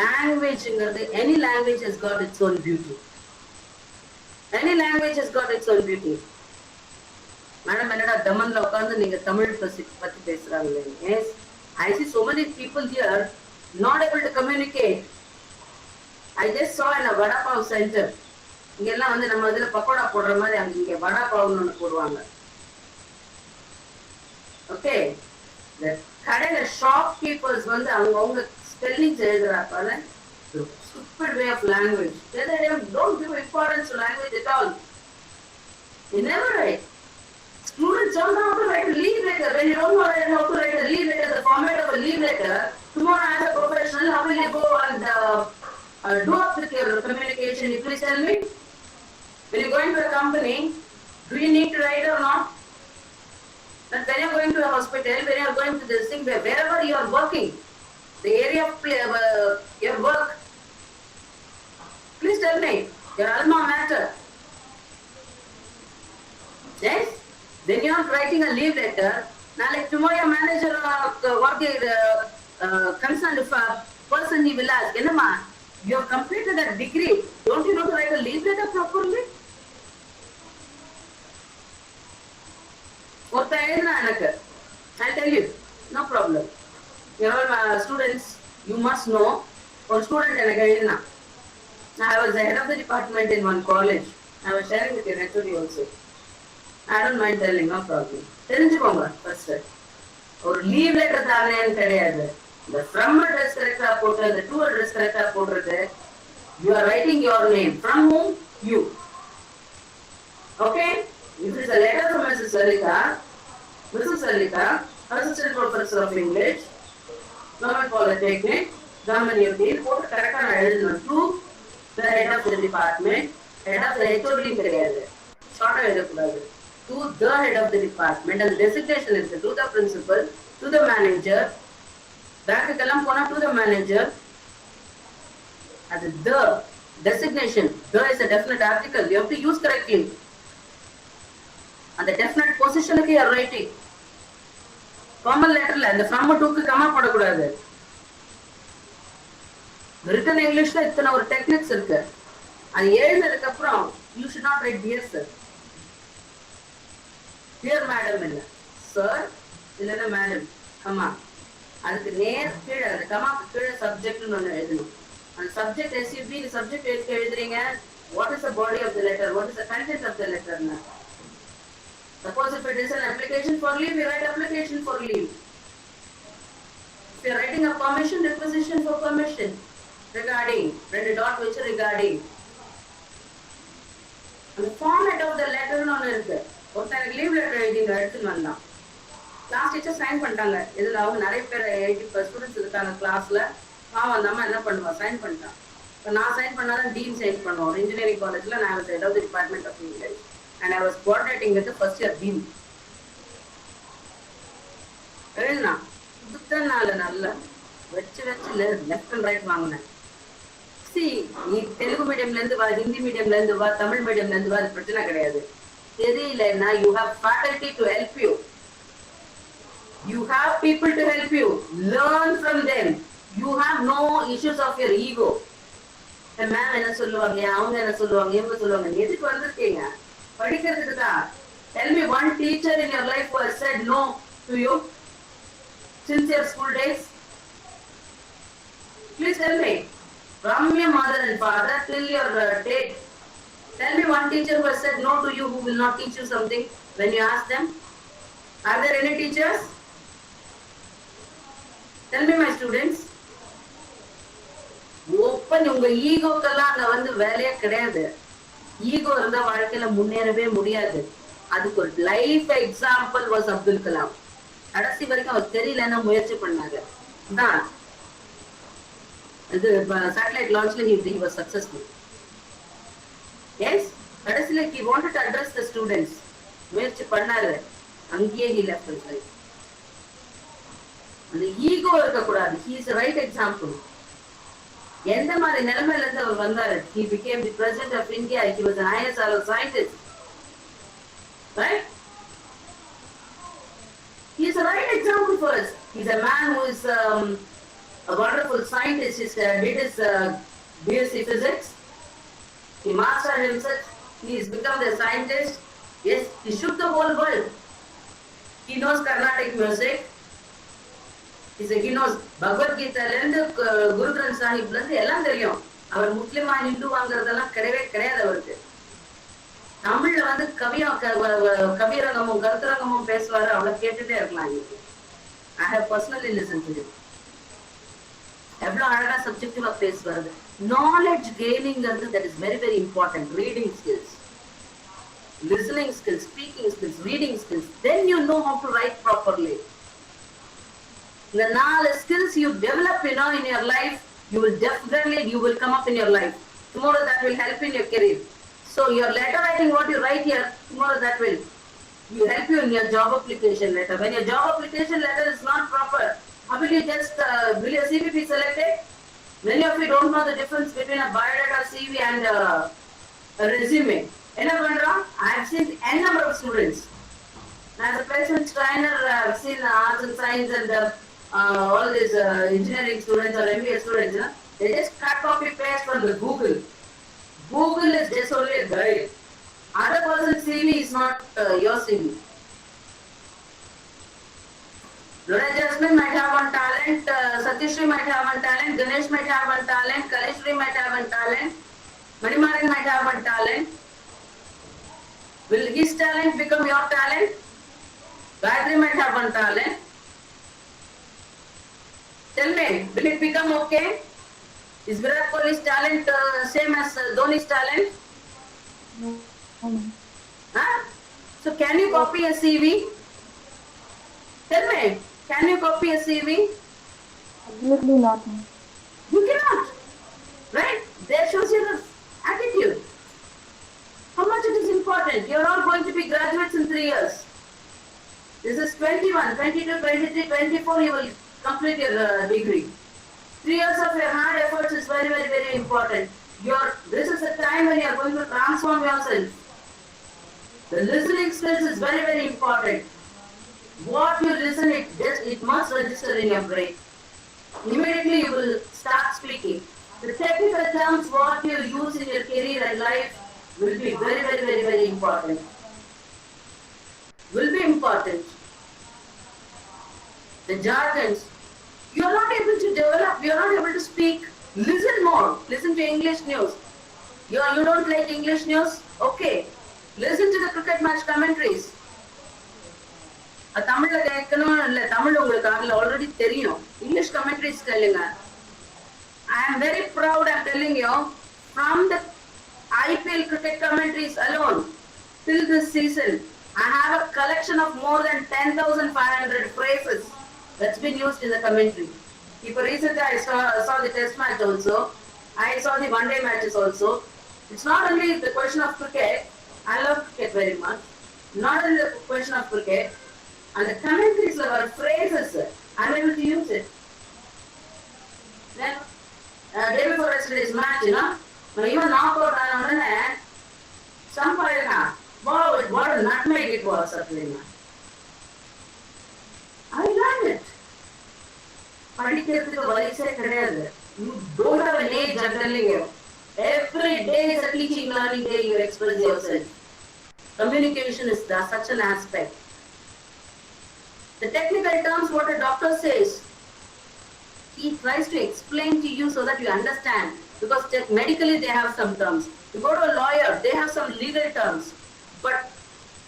Languageங்கிறது, any language has got its own beauty. Any language has got its own beauty. Madam என்னடா தமன்ல உட்கார்ந்து நீங்க தமிழ் பத்தி பேசுறாங்களே? Yes, I see so many people here not able to communicate. I just saw in a vada pav center. இங்கெல்லாம் வந்து நம்ம இதுல பக்கோடா போடுற மாதிரி அங்க இங்க வடா பாவ்னு ஒண்ணு போடுவாங்க. ஓகே, இந்த கடையில ஷாப் கீப்பர்ஸ் வந்து அவங்க spellings எழுதுறாப்பால stupid way of language. They don't give importance to language at all. They never write. Students don't know how to write a leave letter. When you don't know how to write a leave letter, the format of a leave letter, tomorrow as a professional, how will you go and do up with your communication? You please tell me. When you go into a company, do you need to write or not? But when you are going to a hospital, when you are going to this thing, wherever you are working, the area of your work, please tell me, your alma mater. Yes? When you are writing a leave letter, now like tomorrow your manager working concerned person he will ask, Enama, you have completed a degree. Don't you know to write a leave letter properly? I'll tell you, no problem. You know, students, you must know. One student I was the head of the department in one college. I was sharing with your HOD also. I don't mind telling, no problem. தெரிஞ்சுக்கோங்க first. ஒரு leave letter தானேன்னு கிடையாது. இந்த from address correct போட்டு அந்த to address correct போடுறது. You are writing your name. From whom? You. Okay? If it is a letter from Mrs. Salika, Assistant Professor of English, Government Polytechnic, Government UP, போட்டு கரெக்டா நான் எழுதணும். To the head of the department, head of the HOD கிடையாது. ஷார்ட்டா எழுதக்கூடாது. To the head of the department, and the designation is to the principal, to the manager. Back to the manager. As the designation, the is a definite article. You have to use correctly. And the definite position you are writing. Formal letter la, the from to ku comma போடக்கூடாது. Written English la இத்தனை ஒரு techniques இருக்கு. அது எழுதுனதுக்கு அப்புறம் you should not write dear sir. Dear madam இல்ல. Sir இல்லனா madam. Comma. அதுக்கு நேர் கீழ அந்த கமாக்கு கீழ சப்ஜெக்ட்னு ஒன்னு எழுதணும். அந்த சப்ஜெக்ட் SUB the subject எதுக்கு எழுதுறீங்க? What is the body of the letter? What is the content of the letter? Suppose if it is an application for leave, you write application for leave. If you are writing a permission, requisition for permission regarding, write a dot which regarding. And the format of the letter on இருக்கு. ஒருத்தருக்கு leave letter எழுதிங்க எடுத்துன்னு வரலாம். Class teacher sign பண்ணிட்டாங்க. இதுல அவங்க நிறைய பேர் 80 ஸ்டூடெண்ட்ஸ் இருக்காங்க கிளாஸ்ல. பாவம் அந்த அம்மா என்ன பண்ணுவா, சைன் பண்ணிட்டான். இப்போ நான் சைன் பண்ணாதான் டீன் சைன் பண்ணுவோம். இன்ஜினியரிங் காலேஜ்ல நான் was head of the department of English and I was coordinating with the first year dean. எழுதுனா புத்தனால நல்ல வச்சு லெஃப்ட் அண்ட் ரைட் வாங்கினேன். சி நீ தெலுங்கு மீடியம்ல இருந்து வா, ஹிந்தி மீடியம்ல இருந்து வா, தமிழ் மீடியம்ல இருந்து வா, அது பிரச்சனை கிடையாது. தெரியலன்னா you have faculty to help you. You have people to help you. Learn from them. You have no issues of your ego. Ma'am என்ன சொல்லுவாங்க, அவங்க என்ன சொல்லுவாங்க, இவங்க சொல்லுவாங்க. எதுக்கு வந்திருக்கீங்க? படிக்கிறதுக்கு தான். Tell me one teacher in your life who has said no to you since your school days. Please tell me. From your mother and father till your date. Tell me one teacher who has said no to you, who will not teach you something when you ask them. Are there any teachers? Tell me my students. Open உங்க ஈகோக்கெல்லாம் அங்க வந்து வேலையே கிடையாது. Ego இருந்தா வாழ்க்கையில முன்னேறவே முடியாது. அதுக்கு ஒரு life example was Abdul Kalam. கடைசி வரைக்கும் அவர் தெரியலன்னா முயற்சி பண்ணாங்க. தான் இது satellite லான்ச்ல he was successful. Yes, கடைசில he wanted to address the students. முயற்சி பண்ணாரு. அங்கேயே he left his life. அந்த ஈகோ இருக்கக்கூடாது. He is the right example. எந்த மாதிரி நிலைமையில இருந்து அவர் வந்தாரு? He became the president of India. He was an ISRO scientist. Right? He is a right example for us. He is a man who is a wonderful scientist. He did his BSc physics. He mastered himself. He has become a scientist. Yes, he shook the whole world. He knows Carnatic music. He knows Bhagavad Gita இருந்து குரு கிரந்த் சாஹிப்ல இருந்து எல்லாம் தெரியும். அவர் முஸ்லிமா ஹிந்துவாங்கிறதெல்லாம் கிடையவே கிடையாது அவருக்கு. தமிழ்ல வந்து கவிரங்கமும் கருத்தரங்கமும் பேசுவாரு. அவளை கேட்டுட்டே இருக்கலாம். I have personally listened to him. எவ்வளவு அழகா சப்ஜெக்டிவா பேசுவாரு. Knowledge gaining that is very very important. Reading skills, listening skills, speaking skills, reading skills. Then you know how to write properly. The knowledge skills you develop, in your life, you will come up in your life. Tomorrow that will help in your career. So your letter writing, what you write here, tomorrow that will help you in your job application letter. When your job application letter is not proper, how will you will your CV be selected? Many of you don't know the difference between a biodata, CV and a resume. I have seen n number of students. As a placement trainer, I have seen arts and science and all these engineering students or MBA students. They just cut copy paste from the Google. Google is just only a guide. Other person's CV is not your CV. Luna Jasmine might have one talent, Satishri might have one talent, Ganesh might have one talent, Kalishri might have one talent, Manimaran might have one talent. Will his talent become your talent? Gayatri might have one talent. Tell me, will it become okay? Is Virat Kohli's talent same as Dhoni's talent? No. Huh? So can you copy a CV? Tell me, can you copy a CV? Absolutely not. You cannot. Right? There shows your attitude. How much it is important. You are all going to be graduates in 3 years. This is 21, 22, 23, 24, you will complete your degree. 3 years of your hard efforts is very, very, very important. This is a time when you are going to transform yourself. The listening skills is very, very important. What you listen, it must register in your brain. Immediately you will start speaking. The technical terms, what you use in your career and life will be very, very, very, very important. Will be important. The jargons, you are not able to develop, you are not able to speak. Listen more. Listen to English news. You don't like English news? Okay. Listen to the cricket match commentaries. தமிழ்ல கேட்கணும் இல்ல, தமிழ் உங்களுக்கு அதுல already தெரியும். English commentaries கேளுங்க. I am very proud, I am telling you, from the IPL cricket commentaries alone till this season, I have a collection of more than 10,500 phrases that's been used in the commentary. Recently I saw the test match also. I saw the one day matches also. It's not only the question of cricket. I love cricket very much. Not only the question of cricket. And the commentaries are phrases. I'm able to use it. Then, day before yesterday's match, even knockout on some point, wow, what a nutmeg it was, Satlina. I learned it. படிக்கிறதுக்கு வயசே கிடையாது. You don't have an age, I'm telling you. Every day is a teaching, learning day, you express yourself. Communication is such an aspect. The technical terms, what a doctor says, he tries to explain to you so that you understand. Because medically they have some terms. You go to a lawyer, they have some legal terms. But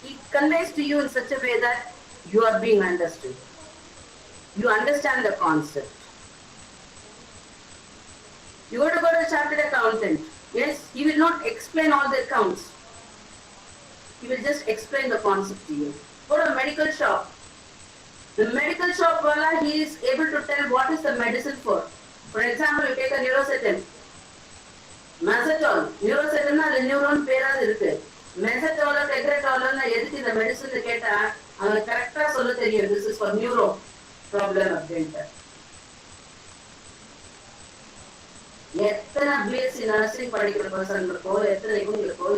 he conveys to you in such a way that you are being understood. You understand the concept. You go to a chartered accountant. Yes, he will not explain all the accounts. He will just explain the concept to you. Go to a medical shop. The medical shop wala, he is able to tell what is the medicine for. For example, you take a neurocetin. Mazatol. Neurocetin na neuron பேராது இருக்கு. Mazatol, Tegretol, எதுக்கு இந்த medicine கேட்டா அவங்க கரெக்டா சொல்ல தெரியும். This is for neuro. problem அப்படின்ட்டு. எத்தனை பிஎஸ்சி நர்சிங் படிக்கிற பசங்களுக்கோ எத்தனை இவங்களுக்கோ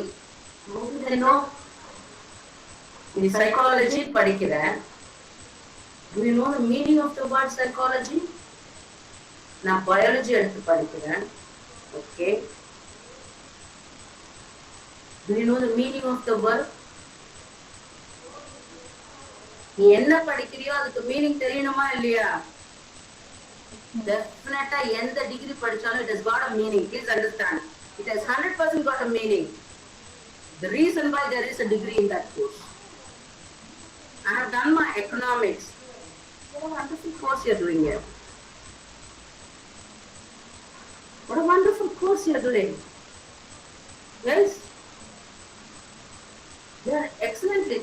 நீ சைக்காலஜி படிக்கிற, do you know the meaning of the word psychology? நான் பயாலஜி எடுத்து படிக்கிறேன். Okay, do you know the meaning of the word? நீ என்ன படிக்கிறியோ அதுக்கு மீனிங் தெரியணுமா இல்லையா? Definitely எந்த டிகிரி படிச்சாலும் it has got a meaning. Please understand, it has 100% got a meaning. The reason why there is a degree in that course. I have done my economics. What a wonderful course you are doing here. What a wonderful course you are doing. Yes, they are excellently.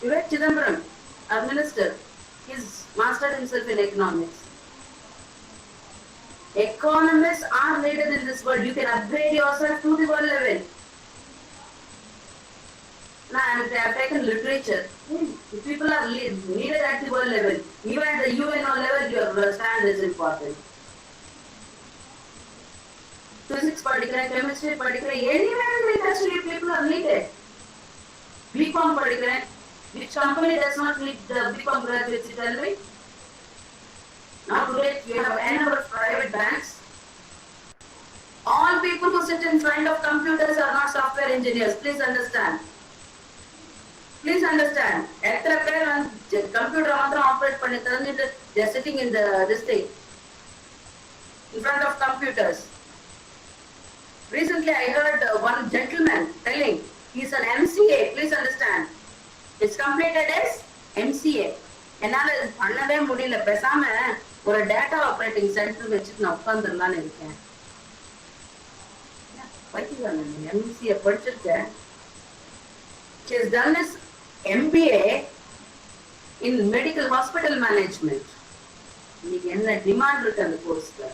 Vivek Chidambaram, our minister, he's mastered himself in economics. Economists are needed in this world. You can upgrade yourself to the world level. Now I have taken literature. People are needed at the world level. Even at the UNO level, your stand is important. Physics particular, chemistry particular, anywhere in the industry, people are needed. BCom particular, which company does not need the BCom graduates, you tell me? Now today, we have a number of private banks. All people who sit in front of computers are not software engineers. Please understand. Please understand. எத்தனை பேர் வந்து computer மாத்திரம் operate பண்ணி தெரிஞ்சுட்டு they are sitting in this thing in front of computers. Recently, I heard one gentleman telling he is an MCA. Please understand. It's completed as MCA. என்னால இது பண்ணவே முடியல, பேசாம ஒரு டேட்டா ஆப்ரேட்டிங் சென்டர் வச்சுட்டு நான் உட்காந்துடலான்னு இருக்கேன். MCA படிச்சிருக்கேன். She has done this MBA in medical hospital management. இன்னைக்கு என்ன டிமாண்ட் இருக்கு அந்த கோர்ஸ்க்கு?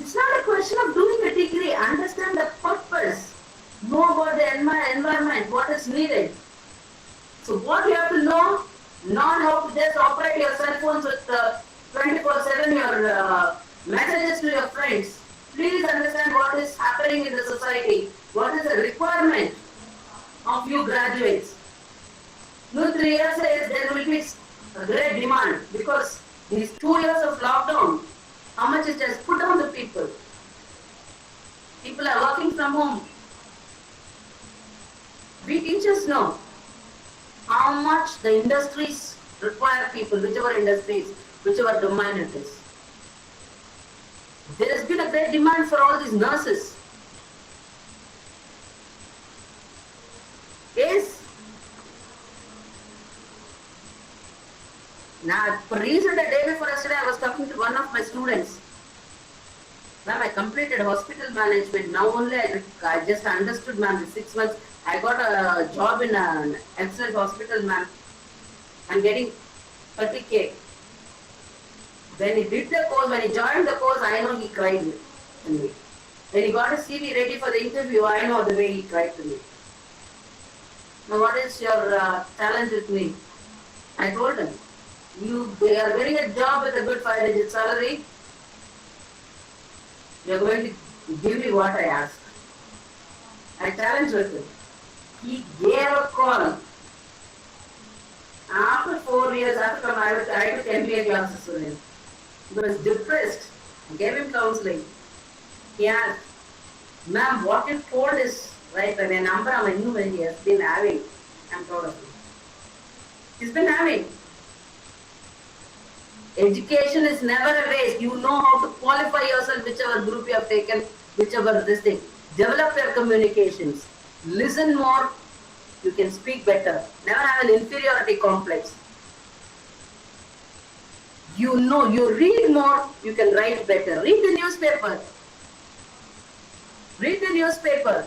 It's not a question of doing a degree. Understand the purpose. Know about the environment, what is needed. So what you have to know, not how to just operate your cell phones with 24/7 your messages to your friends. Please understand what is happening in the society. What is the requirement of you graduates? No, 3 years there will be a great demand because these 2 years of lockdown, how much it has put on the people. People are working from home. We teachers know how much the industries require people, whichever industries, whichever domain it is. There has been a great demand for all these nurses. Yes. Now, recently, a day before yesterday, I was talking to one of my students. Ma'am, I completed hospital management. Now only I just understood, ma'am, in 6 months, I got a job in an excellent hospital, ma'am. I'm getting 30K. When he did the course, when he joined the course, I know he cried to me. When he got his CV ready for the interview, I know the way he cried to me. Now, what is your challenge with me? I told him, they are getting a job with a good 5-digit salary. You are going to give me what I asked. I challenged with him. He gave a call. After 4 years, after I took MBA classes with him. He was depressed. I gave him counseling. He asked, ma'am, what you told is right, and a number I knew when he has been having. I'm proud of him. He's been having. Education is never a waste. You know how to qualify yourself, whichever group you have taken, whichever this thing. Develop your communications. Listen more. You can speak better. Never have an inferiority complex. You know, you read more, you can write better. Read the newspaper. Read the newspaper,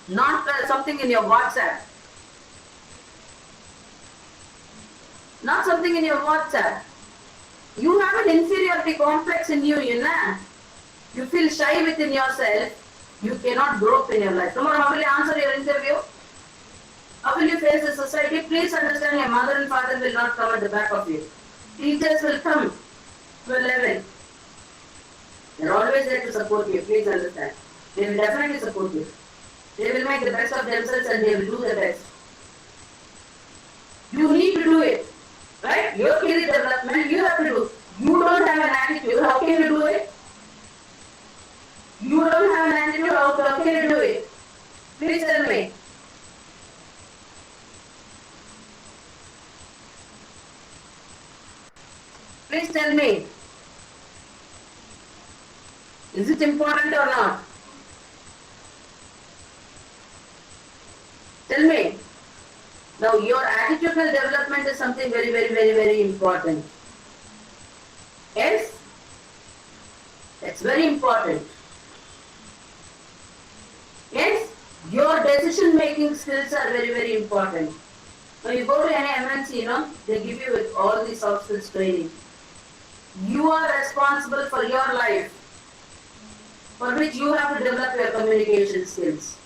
not something in your WhatsApp. Not something in your WhatsApp. You have an inferiority complex in you, you know. You feel shy within yourself. You cannot grow up in your life. Tomorrow, how will you answer your interview? How will you face the society? Please understand your mother and father will not come at the back of you. Teachers will come to a level. They're always there to support you. Please understand. They will definitely support you. They will make the best of themselves and they will do the best. You need to do it. Right? Your career development, you have to do. You don't have an attitude, how can you do it? You don't have an attitude, how can you do it? Please tell me. Please tell me. Is it important or not? Tell me. Now your attitudinal development is something very important. Yes? That's very important. Yes? Your decision making skills are very important. When you go to any MNC, they give you with all these soft skills training. You are responsible for your life, for which you have to develop your communication skills.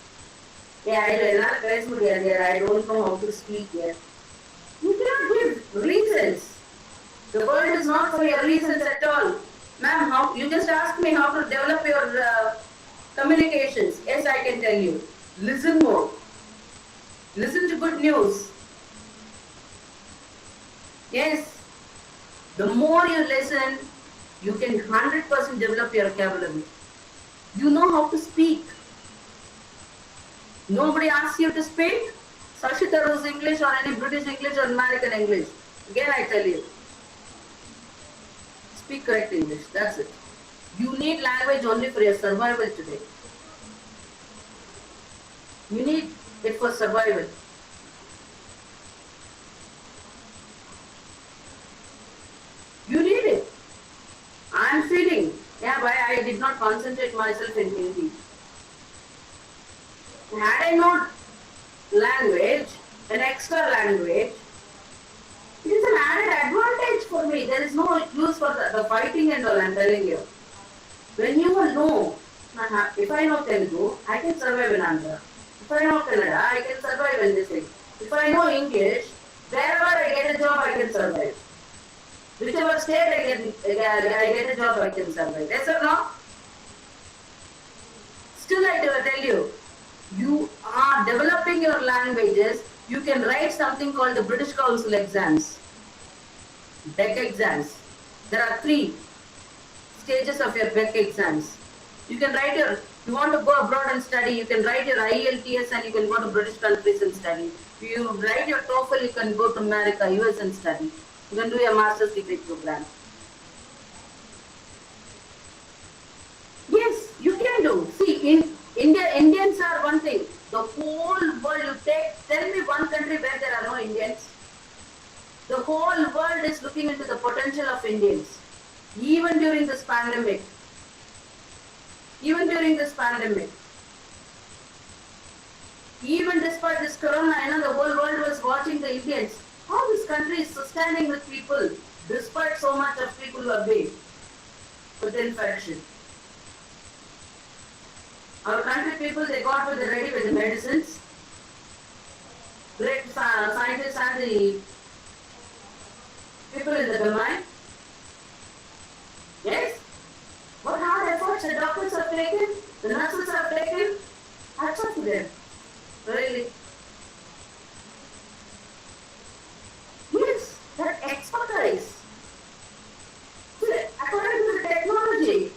Yeah, I don't know how to speak here. You cannot give reasons. The world is not for your reasons at all. Ma'am, you just asked me how to develop your communications. Yes, I can tell you. Listen more. Listen to good news. Yes. The more you listen, you can 100% develop your vocabulary. You know how to speak. Nobody asks you to speak. Sashitaru's English or any British English or American English. Again, I tell you. Speak correct English. That's it. You need language only for your survival today. You need it for survival. You need it. I am feeling. Yeah, why I did not concentrate myself in Hindi. Had I not language, an extra language, it is an added advantage for me. There is no use for the fighting and all, I am telling you. When you will know, if I know Telugu, I can survive in Andhra. If I know Kannada, I can survive in this thing. If I know English, wherever I get a job, I can survive. Whichever state I get a job, I can survive. Yes or no? Still I tell you, you are developing your languages. You can write something called the British Council exams, BEC exams. There are 3 stages of your BEC exams. You can write you want to go abroad and study, you can write your IELTS and you can go to British countries and study. If you write your TOEFL, you can go to America, US and study. You can do your master's degree program. Yes, you can do. See, in India, Indians are one thing. The whole world, tell me one country where there are no Indians. The whole world is looking into the potential of Indians. Even during this pandemic. Even despite this corona, the whole world was watching the Indians. How this country is sustaining with people, despite so much of people who are big with infection. Our country people, they got ready with the medicines. Great scientists and the people in the domain. Yes? What hard efforts the doctors have taken, the nurses have taken, hats off to them. Really. Yes, that expertise. See, according to the technology,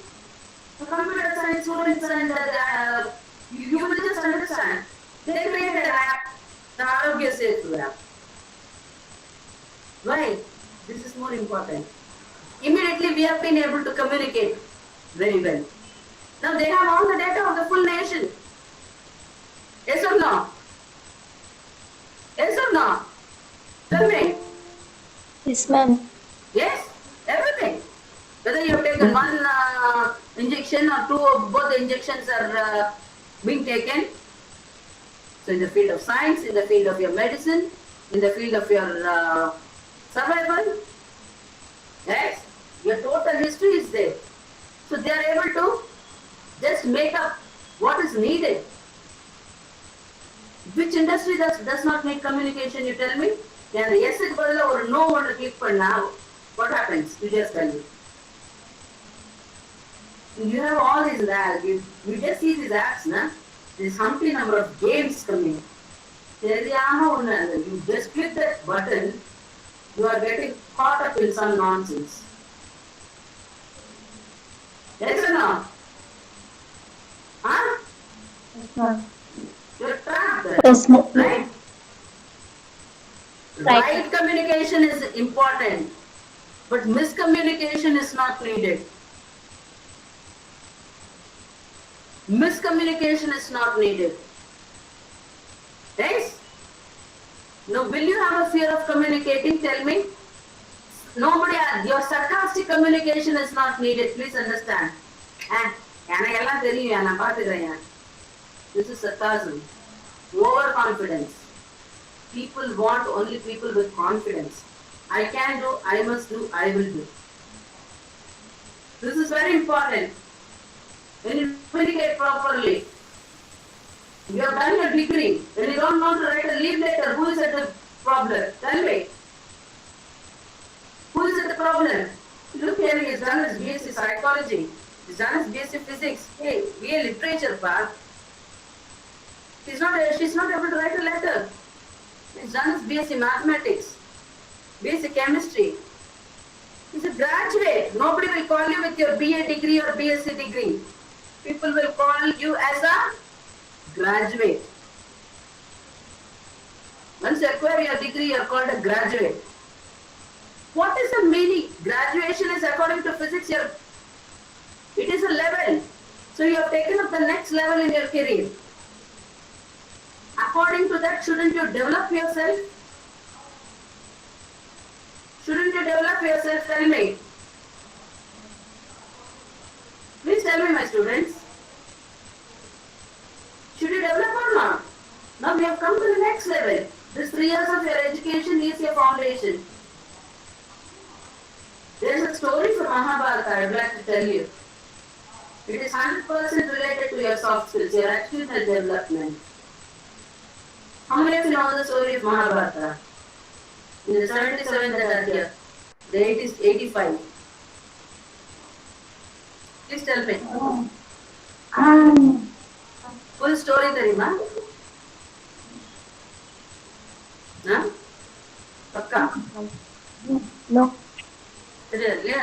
the computer science students and you will just understand. They created an app, the Arogya Setu app. Why? This is more important. Immediately we have been able to communicate very well. Now they have all the data of the full nation. Yes or no? Yes or no? Tell me. Yes, ma'am. Yes? Everything. Whether you have taken one injection or 2 or both the injections are being taken. So in the field of science, in the field of your medicine, in the field of your survival, yes, your total history is there. So they are able to just make up what is needed. Which industry does not need communication? You tell me. And yes, க்கு பதிலா ஒரு no ஒன்று click பண்ணா, what happens? You just tell me. You have all these apps. You just see these apps, na? There's humpty number of games coming. தெரியாம ஒண்ணு, you just click that button, you are getting caught up in some nonsense. Yes or no? Huh? Yes, ma'am. You're trapped. Yes, ma'am. Right? Right communication is important, but miscommunication is not needed. Miscommunication is not needed. Yes? Now, will you have a fear of communicating? Tell me. Nobody, your sarcastic communication is not needed. Please understand. எனக்கெல்லாம் தெரியும், நான் பார்த்துக்கிறேன். This is sarcasm. Overconfidence. People want only people with confidence. I can do, I must do, I will do. This is very important. When you communicate properly, you have done your degree. When you don't know to write a leave letter, who is at the problem? Tell me. Who is at the problem? Look here, he has done his BSc psychology. He's done his BSc physics. Hey, BA literature part. She's not able to write a letter. He's done his BSc mathematics, BSc chemistry. He's a graduate. Nobody will call you with your BA degree or BSc degree. People will call you as a graduate. Once you acquire your degree, you are called a graduate. What is the meaning? Graduation is according to physics. It is a level. So you have taken up the next level in your career. According to that, shouldn't you develop yourself? Shouldn't you develop yourself? Tell me. Please tell me, my students. Should you develop or not? Now we have come to the next level. This 3 years of your education is your foundation. There is a story from Mahabharata I would like to tell you. It is 100% related to your soft skills, your attitudinal development. How many of you know the story of Mahabharata? In the 77 that are here, the 80s, 85. Please tell me. Full story தெரியுமா? பக்கா? No. தெரியாது இல்லையா?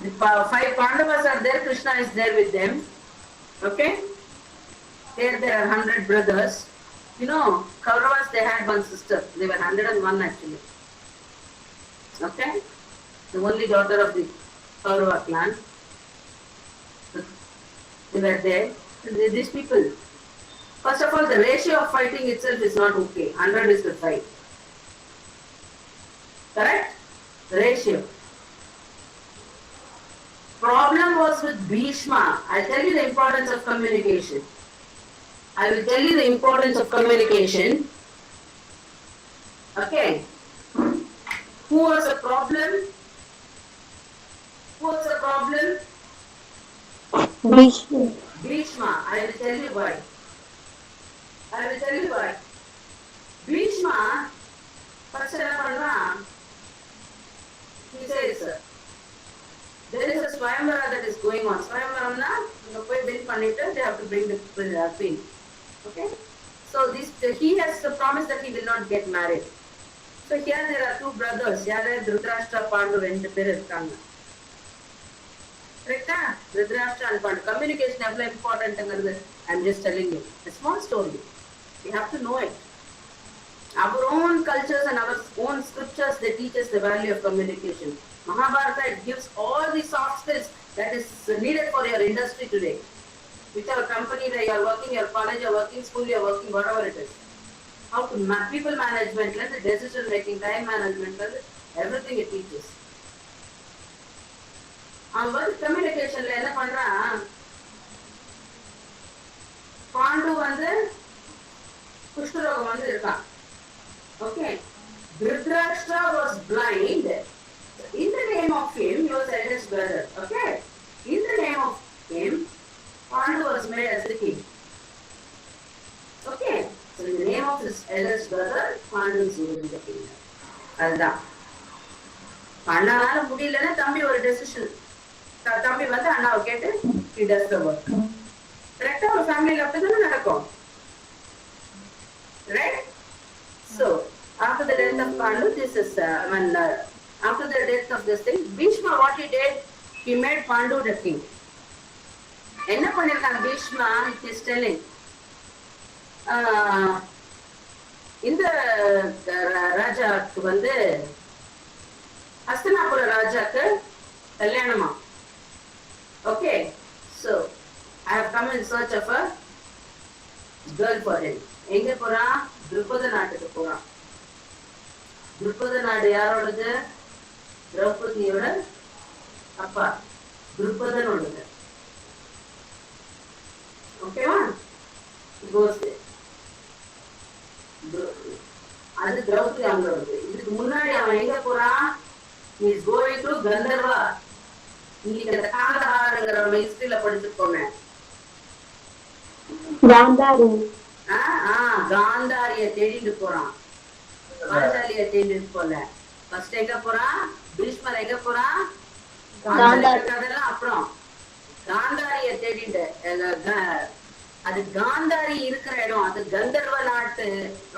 The 5 Pandavas are there, Krishna is there with them. Okay? There are 100 brothers. You know, Kauravas, they had one sister. They were 101 actually. Okay? The only daughter of the Kaurava clan. They were there. These people. First of all, the ratio of fighting itself is not okay. 100 is to 5. Correct? The ratio. Problem was with Bhishma. I'll tell you the importance of communication. I will tell you the importance of communication. Okay. Who was the problem? Who was the problem? Bhishma. I will tell you why. Bhishma, first என்ன பண்றான்? He says, there is a Swayamvara that is going on. Swayamvaramna, you போய் win பண்ணிட்டு, they have to bring the queen. Okay? So he has the promise that he will not get married. So here there are 2 brothers. யாரு? Dhritarashtra, Pandu 2 பேர் இருக்காங்க. Correcta? Dhritarashtra and Pandu. Communication is very important. I am just telling you. A small story. You have to know it. Our own cultures and our own scriptures, they teach us the value of communication. Mahabharata, it gives all the soft skills that is needed for your industry today. Whichever company that you are working, your college, you are working, school, you are working, whatever it is. How to people management, the decision making, time management, everything it teaches. அவன் கம்யூனிகேஷன்ல என்ன பண்றான்? Bond குஷ்டரோகம் இருக்கான். Okay. Dhritarashtra was blind. In the name of him, he was eldest brother. Okay. In the name of came, Pandu was made as the king. Okay, so in the name of his eldest brother, Pandu is ruling the kingdom. அதுதான் அண்ணால முடியலன்னா தம்பி ஒரு decision, தம்பி வந்து அண்ணாவை கேட்டு he does the work. கரெக்டா ஒரு ஃபேமிலியில அப்படிதானே நடக்கும், right? So after the death of Pandu, this is after the death of this thing, Bhishma, what he did, he made Pandu the king. என்ன பண்ணிருக்காங்க பீஷ்மா? He is telling இந்த ராஜாக்கு வந்து ஹஸ்தினாபுர ராஜாக்கு கல்யாணமா. Okay, so I have come in search of a girl for him. எங்க போறான்? திருப்பத நாட்டுக்கு போறான். திருப்பத நாடு யாரோடது? திரௌபதியோட அப்பா திருப்பதனோடது. ஓகேவா? அது திரௌபதி அவங்களோடது. இதுக்கு முன்னாடி அவன் எங்க போறான்? he is going to Gandharva. இன்னைக்கு அந்த காந்தஹாரங்கிற ஹிஸ்டரியில படிச்சிருக்கோமே, காந்தாரிய தேடிட்டு போறான், பாஞ்சாலிய தேடிட்டு போல. ஃபர்ஸ்ட் எங்க போறான்? பீஷ்மர் எங்க போறான்? கதெல்லாம் அப்புறம் காந்தாரிய தேடிட்டு, அது காந்தாரி இருக்கிற இடம், அது கந்தர்வ நாட்டு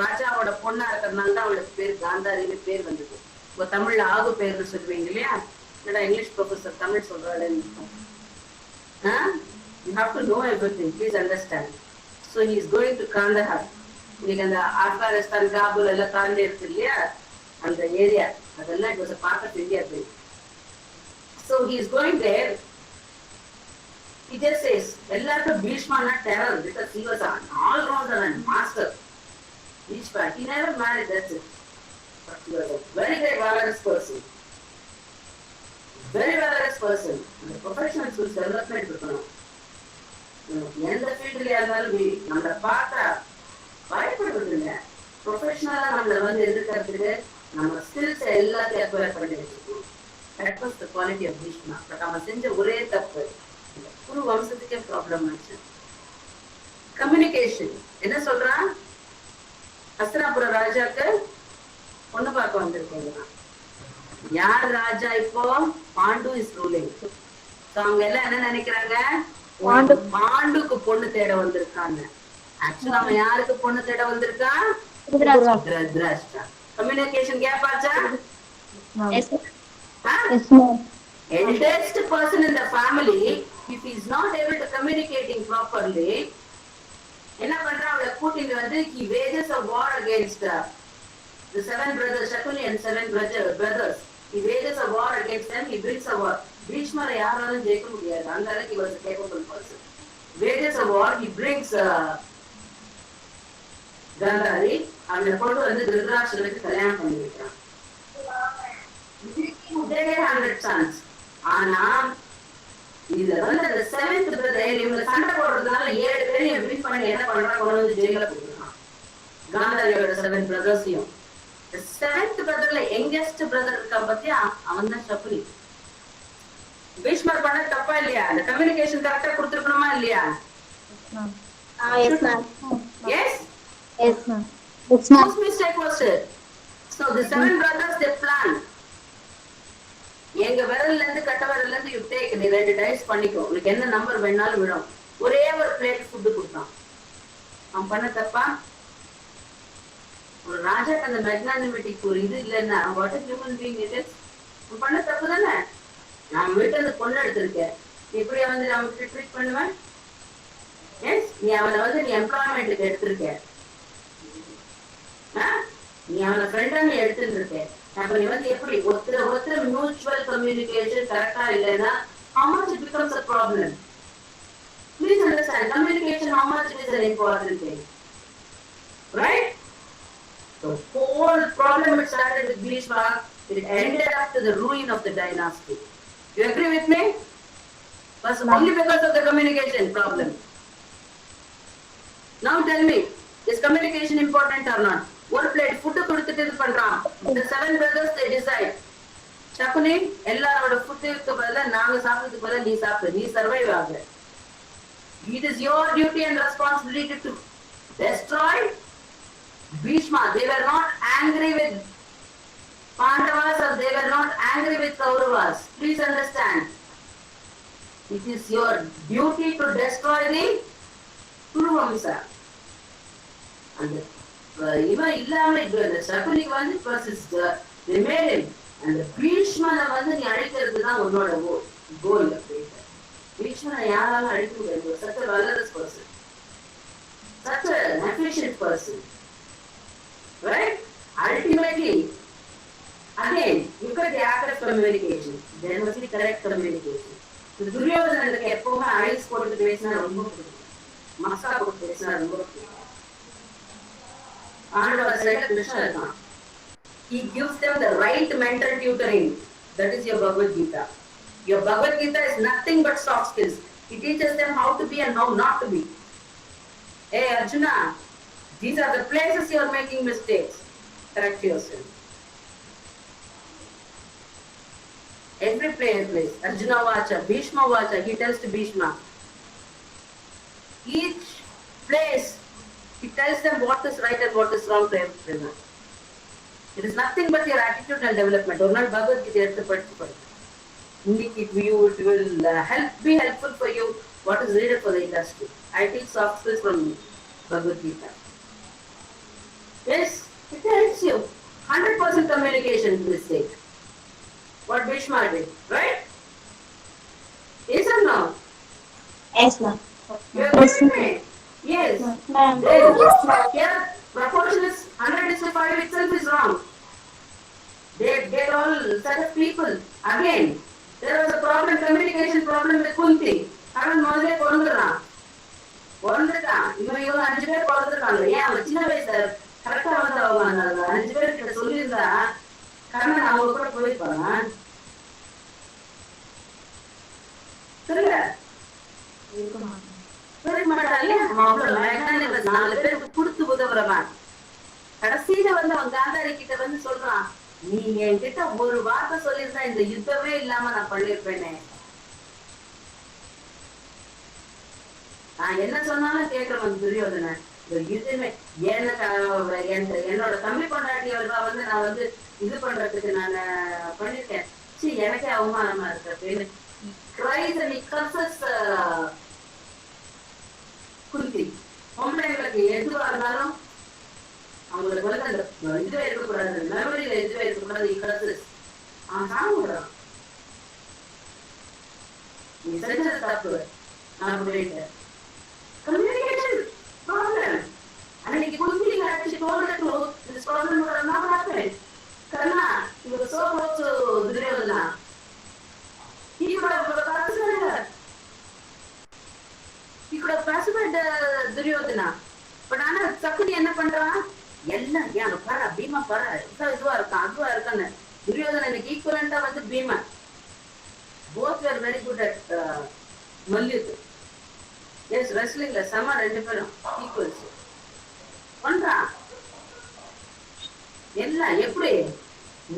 ராஜாவோட பொண்ணா இருக்கிறதுனால தான் அவளுக்கு பேர் காந்தாரின்னு பேர் வந்தது. இப்போ தமிழ்ல ஆகு பேர்னு சொல்லுவீங்க இல்லையா? என்னடா இங்கிலீஷ் ப்ரொஃபஸர் தமிழ் சொல்றாரு. You have to know everything, please understand. So he is going to Kandahar. இன்னைக்கு அந்த ஆப்கானிஸ்தான் காபூல் எல்லாம் தாண்டி இருக்கு இல்லையா, அந்த ஏரியா, அதெல்லாம் it was a part of India then. So he is going there. He just says, எல்லாருக்கும் பீஷ்மானா terror because he was an all-rounder and master. Bhishma, he never married, that's it. But he was a very, very valorous person. Very valorous person. And the professional skills development இருக்கணும். எந்த ஃபீல்ட்லயா இருந்தாலும் நம்மளை பார்த்தா பயப்படுறது இல்லை. ப்ரொஃபஷனலா நம்மளை வந்து எதிர்க்கிறதுக்கு நம்ம ஸ்கில்ஸ் எல்லாத்தையும் அக்வயர் பண்ணி வச்சுக்கணும். That was the quality of Bhishma. But அவன் செஞ்ச ஒரே தப்பு, குரு வம்சத்துக்கே ப்ராப்ளம் ஆச்சு. கம்யூனிகேஷன். என்ன சொல்றான்? ஹஸ்தினாபுர ராஜாக்கு பொண்ணு பார்க்க வந்திருக்கீங்க. யார் ராஜா இப்போ? Pandu is ruling. அவங்க எல்லாம் என்ன நினைக்கிறாங்க? பாண்டுக்கு பொண்ணு தேட வந்திருக்காங்க. ஆக்சுவலா அவன் யாருக்கு பொண்ணு தேட வந்திருக்கான்? திருதராஷ்டிரா. கம்யூனிகேஷன் கேப் ஆச்சா? Eldest person in the family, if he is not able to communicating properly, என்ன பண்றான்? அவளை கூட்டிட்டு வந்து he wages a war against the 7 brothers, Shakuni and 7 brothers. He wages a war against them. He brings a war. Bhishmara யாராலும் ஜெயிக்க முடியாது, அந்த அளவுக்கு he was a capable person. Wages a war. He brings Gandhari. அவனை கொண்டு வந்து திருதராஷ்டிரனுக்கு கல்யாணம் பண்ணி வைக்கிறான். They get 100 sons. ஆனா இதுல வந்து அந்த 7th brother இவங்க சண்டை போடுறதுனால 7 பேரையும் மீட் பண்ணி என்ன பண்றாங்க? கொண்டு வந்து ஜெயில போடுறான். காந்தாரியோட 7 brothersையும். The 7th brotherல youngest brother இருக்கா பத்தியா, அவன் தான் சகுனி. பீஷ்மர் பண்ண தப்பா இல்லையா? அந்த கம்யூனிகேஷன் கரெக்டா கொடுத்துருக்கணுமா இல்லையா? Yes? Yes, ma'am. Whose mistake was it? So the 7 brothers, they planned. எங்க விரல்ல இருந்து கட்ட விரல்ல இருந்து யூ டேக், நீ 2 டைஸ் பண்ணிக்கோ, உனக்கு என்ன நம்பர் வேணாலும் விடும். ஒரே ஒரு பிளேட் ஃபுட் கொடுத்தான். அவன் பண்ண தப்பா? ஒரு ராஜாக்கு அந்த மெக்னானிமிட்டிக்கு ஒரு இது இல்லைன்னா what is human being it is? அவன் பண்ண தப்பு தானே. நான் வீட்டுல இருந்து பொண்ணு எடுத்திருக்கேன், எப்படி வந்து அவனுக்கு ட்ரீட் பண்ணுவேன்? எஸ், நீ அவனை வந்து நீ எம்ப்ளாய்மெண்ட்டுக்கு எடுத்திருக்க, நீ அவனை ஃப்ரெண்டா நீ எடுத்துட்டு இருக்க. அப்ப நீ வந்து எப்படி ஒருத்தர் மியூச்சுவல் கம்யூனிகேஷன் கரெக்டா இல்லைன்னா how much it becomes a problem? Please understand, communication, how much it is an important thing, right? The whole problem, it started with Bhishma, it ended up to the ruin of the dynasty. You agree with me? Was only because of the communication problem. Now tell me, is communication important or not? ஒரு plate food கொடுத்துட்டு இது பண்றான். The 7 brothers, they decide, Shakuni எல்லாரோட ஃபுட்டுக்கு பதிலா நாங்க சாப்பிடுறதுக்கு பதிலா நீ சாப்பிடு, நீ சர்வைவ் ஆகு. It is your duty and responsibility to destroy Bhishma. They were not angry with Pandavas or they were not angry with Kauravas. Please understand. It is your duty to destroy the Kuru Vamsa. And even Illama, the Shakuni one persist, they made him. And the Bhishma was the Adikar goal. Bhishma was such a valorous person, such an efficient person. Right? Ultimately, again, look at the act of communication. There must be correct communication. The Duryodhana and the Kepoma eyes put the base and remove Masa put the base and remove. Pandava said Krishna. He gives them the right mental tutoring. That is your Bhagavad Gita. Your Bhagavad Gita is nothing but soft skills. It teaches them how to be and how not to be. Hey Arjuna, these are the places you are making mistakes. Correct yourself. Every place. Arjuna Vacha, Bhishma Vacha, he tells to Bhishma. Each place, he tells them what is right and what is wrong to everyone. It is nothing but your attitudinal development. Or not Bhagavad Gita, it will be helpful for you what is needed for the industry. I teach soft skills from Bhagavad Gita. Yes, it helps you. 100% communication mistake. What Bhishma did, right? Yes or no? Yes, ma'am. You agree with me? Yes. Ma'am. Then, here, proportion is 100:5 itself is wrong. They get all set of people. Again, there was a problem, communication problem with Kunti. அவன் முதலே பிறந்துட்டான். இவன் 5 பேர் பிறந்துட்டாங்க. ஏன் அவன் சின்ன வயசுல கரெக்டா வந்து அவங்க 5 பேர்கிட்ட சொல்லியிருந்தா கர்ணன் அவங்க கூட போயிருப்பான். சொல்ல மாட்டான். 4 பேருக்கு கொடுத்து உதவுறவன். கடைசியில வந்து அவன் காந்தாரி கிட்ட வந்து சொல்றான், நீ என்கிட்ட ஒரு வார்த்தை சொல்லியிருந்தா இந்த யுத்தமே இல்லாம நான் பண்ணிருப்பேனே. நான் என்ன சொன்னாலும் கேட்கிறவன் துரியோதனன். இந்த யுத்தமே என்னோட தம்பி கொண்டாட்டியவர்களா வந்து நான் வந்து இது பண்றதுக்கு நான் பண்ணிருக்கேன். சரி, எனக்கே அவமானமா இருக்கு. குந்தி பொம்பளைங்களுக்கு எதுவா இருந்தாலும் அவங்களுக்கு வந்து அந்த இதுவே இருக்கக்கூடாது, மெமரியில எதுவே இருக்கக்கூடாது. அவன் சாப்பிடுறான், நீ செஞ்சது தப்பு அப்படின்னு. Communication problem. அன்னைக்கு குந்தி actually told her to this problem would have not happened. Karna, he was so close to Duryodhana. He could have pacified her. He could have pacified Duryodhana. But ஆனா சக்குனி என்ன பண்றான்? எல்லாம் ஏன் பாரு பீமா பாரு இதுவா இருக்கான் அதுவா இருக்கான்னு. துரியோதனனுக்கு ஈக்குவலண்டா வந்து Bima. Both were very good at மல்யுத். Yes, wrestlingல சம 2 பேரும் ஈக்குவல்ஸ் பண்றான். எல்லாம் எப்படி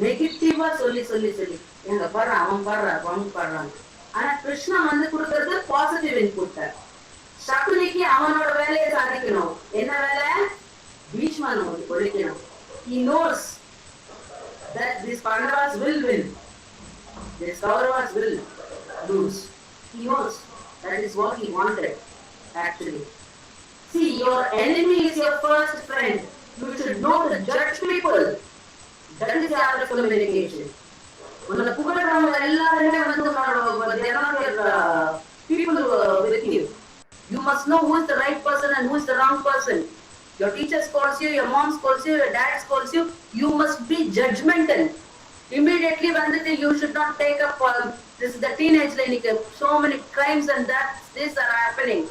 நெகட்டிவா சொல்லி சொல்லி சொல்லி எங்க பாரு அவன் பாடுறான். ஆனா கிருஷ்ணா வந்து கொடுக்கறது பாசிட்டிவ் இன்புட். சகுனிக்கு அவனோட வேலையை சாதிக்கணும். என்ன வேலை? பீஷ்மன் ஒழிக்கணும். He knows that these Pandavas will win. These Kauravas will lose. He knows. That is what he wanted, actually. See, your enemy is your first friend. You should know to judge people. That is the art of communication. உன்னை புகழ்றவங்க எல்லாருமே வந்து they are not your people with you. You must know who is the right person and who is the wrong person. Your teacher scolds you, your mom scolds you, your dad scolds you. You must be judgmental. Immediately வந்துட்டு you should not take up this is the teenage like so many crimes and that these are happening.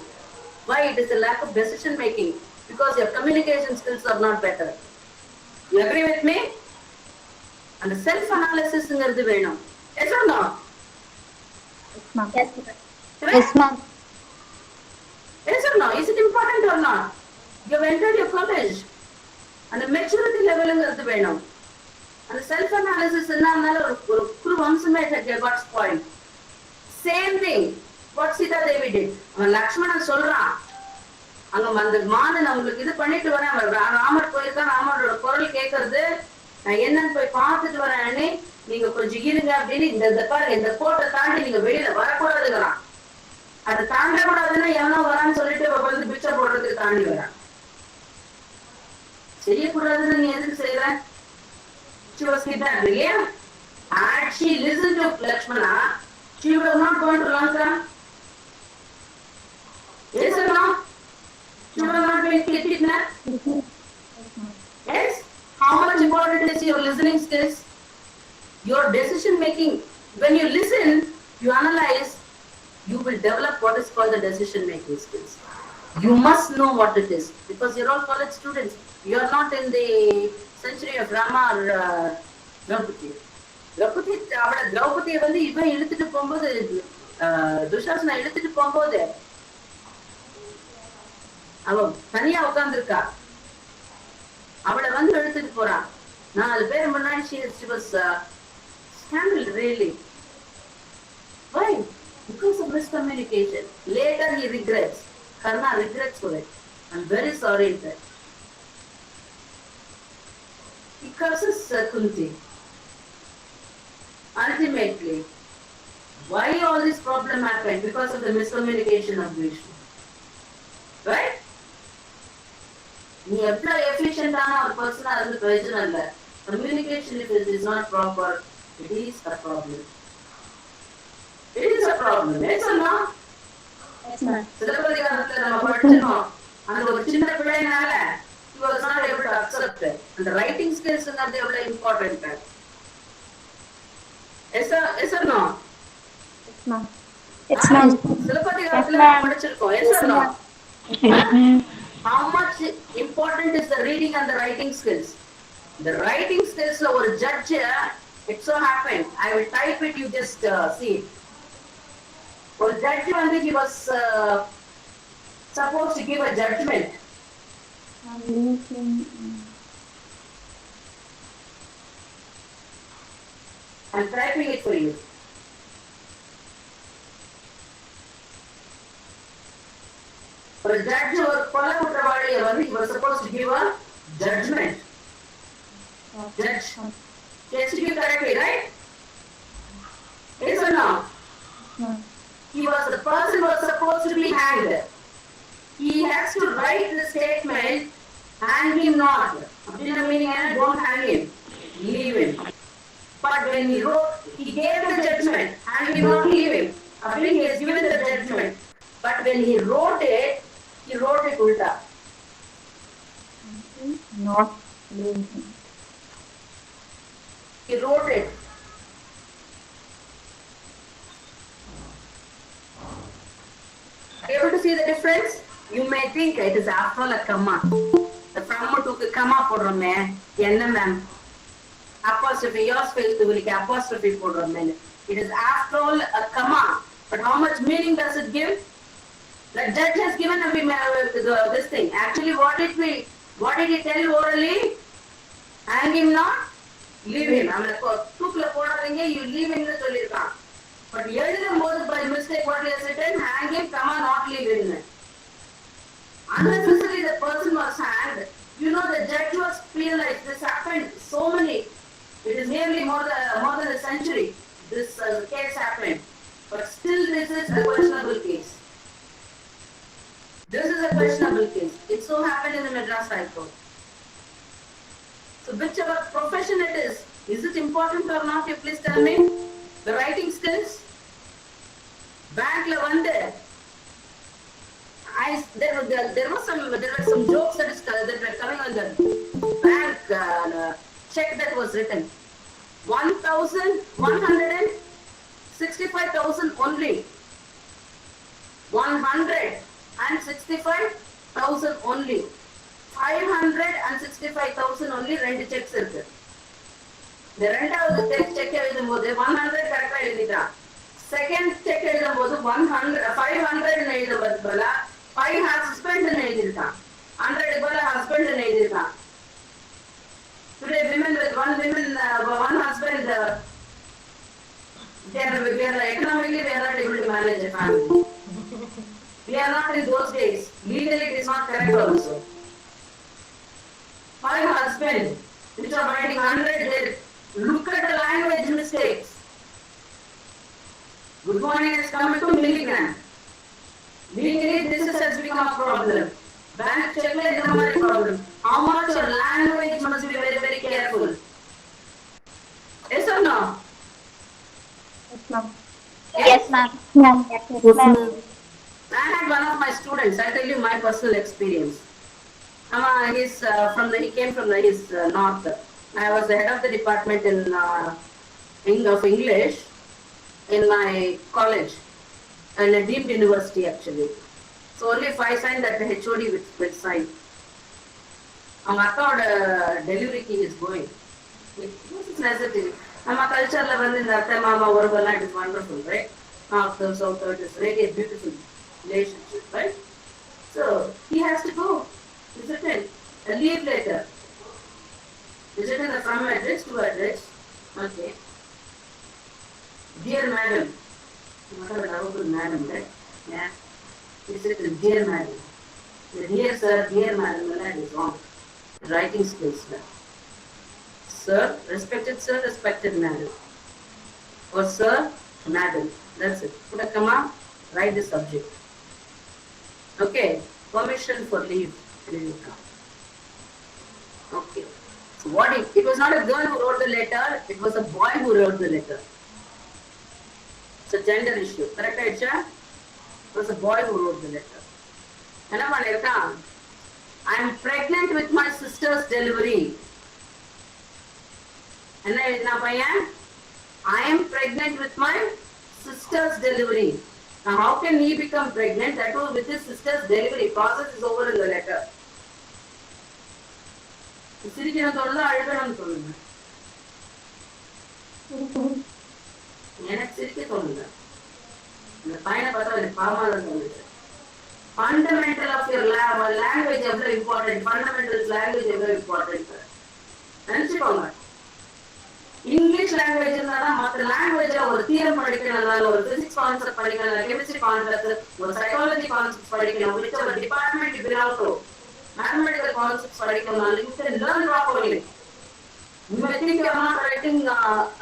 Why? It is a lack of decision making because your communication skills are not better. You agree with me? And the self analysis ங்கிறது வேணும். Yes or no? Yes, ma'am. Yes, ma'am. Yes or no? Is it important or not? You have entered your college. And the maturity level ங்கிறது வேணும். And the self analysis என்னன்னால ஒரு குரு வம்சமே got spoiled. Same thing. What Sita Devi did? அவன் லக்ஷ்மணன் சொல்றான், அங்க அந்த மானன் அவங்களுக்கு இது பண்ணிட்டு வரேன், ராமர் போயிருக்கான், ராமரோட குரல் கேட்கறது, நான் என்னன்னு போய் பார்த்துட்டு வரேன், நீங்க கொஞ்சம் இருங்க அப்படின்னு இந்த பாருங்க, இந்த கோட்டை தாண்டி நீங்க வெளியில வரக்கூடாதுங்கிறான். அதை தாண்டக்கூடாதுன்னா எவனோ வரான்னு சொல்லிட்டு வந்து பிச்சை போடுறதுக்கு தாண்டி வரான். செய்யக்கூடாதுன்னு நீ எதுக்கு செய்யற? She was kidnapped, இல்லையா? Had she listened to Lakshmana, she would have not gone to Lanka. Yes or no? She would have not been kidnapped. Yes? How much important is your listening skills? Your decision making. When you listen, you analyze, you will develop what is called the decision making skills. You must know what it is because you're all college students. You're not in the century of Rama or Draupadi. திரௌபதியை வந்து இவன் இழுத்துட்டு போகும்போது, துஷாசனை இழுத்துட்டு போகும்போது அவன் தனியா உட்கார்ந்துருக்கா, அவளை வந்து இழுத்துட்டு போறான். 4 பேர் முன்னாடி she was scandaled really. Why? Because of miscommunication. Later he regrets. Karna regrets for it. I'm very sorry. He curses Kunti. Ultimately, why all this problem happened? Because of the miscommunication of Vishnu. Right? நீ எவ்வளவு எஃபிஷியன்டான ஒரு பர்சனா இருந்து பிரயோஜனம் இல்ல. Communication if it is not proper, it is a problem. It is a problem. Yes or no? Yes, ma'am. சிலப்பதிகாரத்துல நம்ம படிச்சிருக்கோம், அந்த ஒரு சின்ன பிள்ளைனால he was not able to accept it. And the writing skills are very important. Yes or no? Yes, ma'am. Yes, ma'am. சிலப்பதிகாரத்துல படிச்சிருக்கோம். Yes or no? How much important is the reading and the writing skills? The writing skills la or judge, it so happened, I will type it, you just see it. Or judge வந்து he was supposed to give a judgment. I'm typing it for you. For a judge or கொலை குற்றவாளியை வந்து he was supposed to give a judgment. Judge. Yes, you correctly, right? Yes or no? The person was supposed to be hanged. He has to write the statement, hang him not. Abdina meaning don't hang him, leave him. But when he wrote, he gave the judgment, hang him not, leave him. Abdina he has given the judgment. But when he wrote it ulta. Not leave him. He wrote it. Are you able to see the difference? You may think it is after all a comma. The from to comma போடுறோமே என்ன ma'am? Apostrophe, yours fails to be apostrophe போடுறோமே. It is after all a comma. But how much meaning does it give? The judge has given this thing. Actually, what did he tell orally? Hang him not, leave him. அவனை தூக்குல போடாதீங்க, you leave him னு சொல்லிருக்கான். But எழுதும்போது by mistake what he has written, hang him, comma, not leave him. Unnecessarily the person was hanged. You know the judge was penalized. This happened so many. It is nearly more than a century. This case happened. But still this is a questionable case. This is a questionable case. It so happened in the Madras High Court. So whichever profession it is it important or not? You please tell me. The writing skills. Bank la vande. There were some jokes that were coming on the bank check that was written. 165,000 only. 165,000 only. 565,000 only. ரெண்டு checks இருக்கு. இந்த ரெண்டாவது check எழுதும்போது 100 கரெக்டா எழுதிட்டான். Second check எழுதும்போது 500 எழுதுறது பதிலா 5 husband எழுதிருக்கான். 100 பதிலா husband எழுதிருக்கான். Today women with one husband, they are economically they are not able to manage a family. We are not in those days. Legally it is not correct also. My husband, which are writing 100, look at the language mistakes. Good morning has come into milligram. Legally this has become a problem. Bank check is a problem. How much your language must be very, very careful. Yes or no? Yes, ma'am. Yes, ma'am. Yes, ma'am. I had one of my students. I tell you my personal experience. He came from his north. I was the head of the department of English in my college, in a deemed university actually. So only if I signed that the HOD will sign. அவங்க அக்காவோட டெலிவரிக்கு is going necessity நம்ம கல்ச்சர்ல வந்து இந்த அத்தை மாமா உறவெல்லாம் it is wonderful right north south it is really beautiful relationship right so he has to go visit a leave letter visited from address to address. Okay, dear madam, what a lovable madam, right? Yeah, he said dear madam. The dear sir, dear madam, that is wrong. Writing skills now. Sir, respected madam. Or sir, madam. That's it. Put a comma, write the subject. Okay, permission for leave. Okay. So what it was not a girl who wrote the letter, it was a boy who wrote the letter. It's a gender issue. Correct, Aisha? It was a boy who wrote the letter. என்ன பண்ணிருக்கான்? I am pregnant with my sister's delivery. என்ன எழுதினா பையன்? I am pregnant with my sister's delivery. Now how can he become pregnant? That was with his sister's delivery. Process is over in the letter. சிரிக்கணும் தோணுதா அழுகணும்னு தோணுது? எனக்கு சிரிக்க தோணுது. இந்த பையனை பார்த்தா எனக்கு பாவமா தான் தோணுது. Fundamental of your language is very important. Fundamental language is very important. நினைச்சுக்கோங்க. இங்கிலீஷ் லாங்குவேஜ் இருந்தாதான் மற்ற லாங்குவேஜ்ல ஒரு தியரம் படிக்கணும், ஒரு பிசிக்ஸ் கான்செப்ட் படிக்கணும், கெமிஸ்ட்ரி கான்செப்ட், ஒரு சைக்காலஜி கான்செப்ட் படிக்கணும், which ஒரு department you belong to. Mathematical concepts படிக்கணும், you can learn properly. You may think you are not writing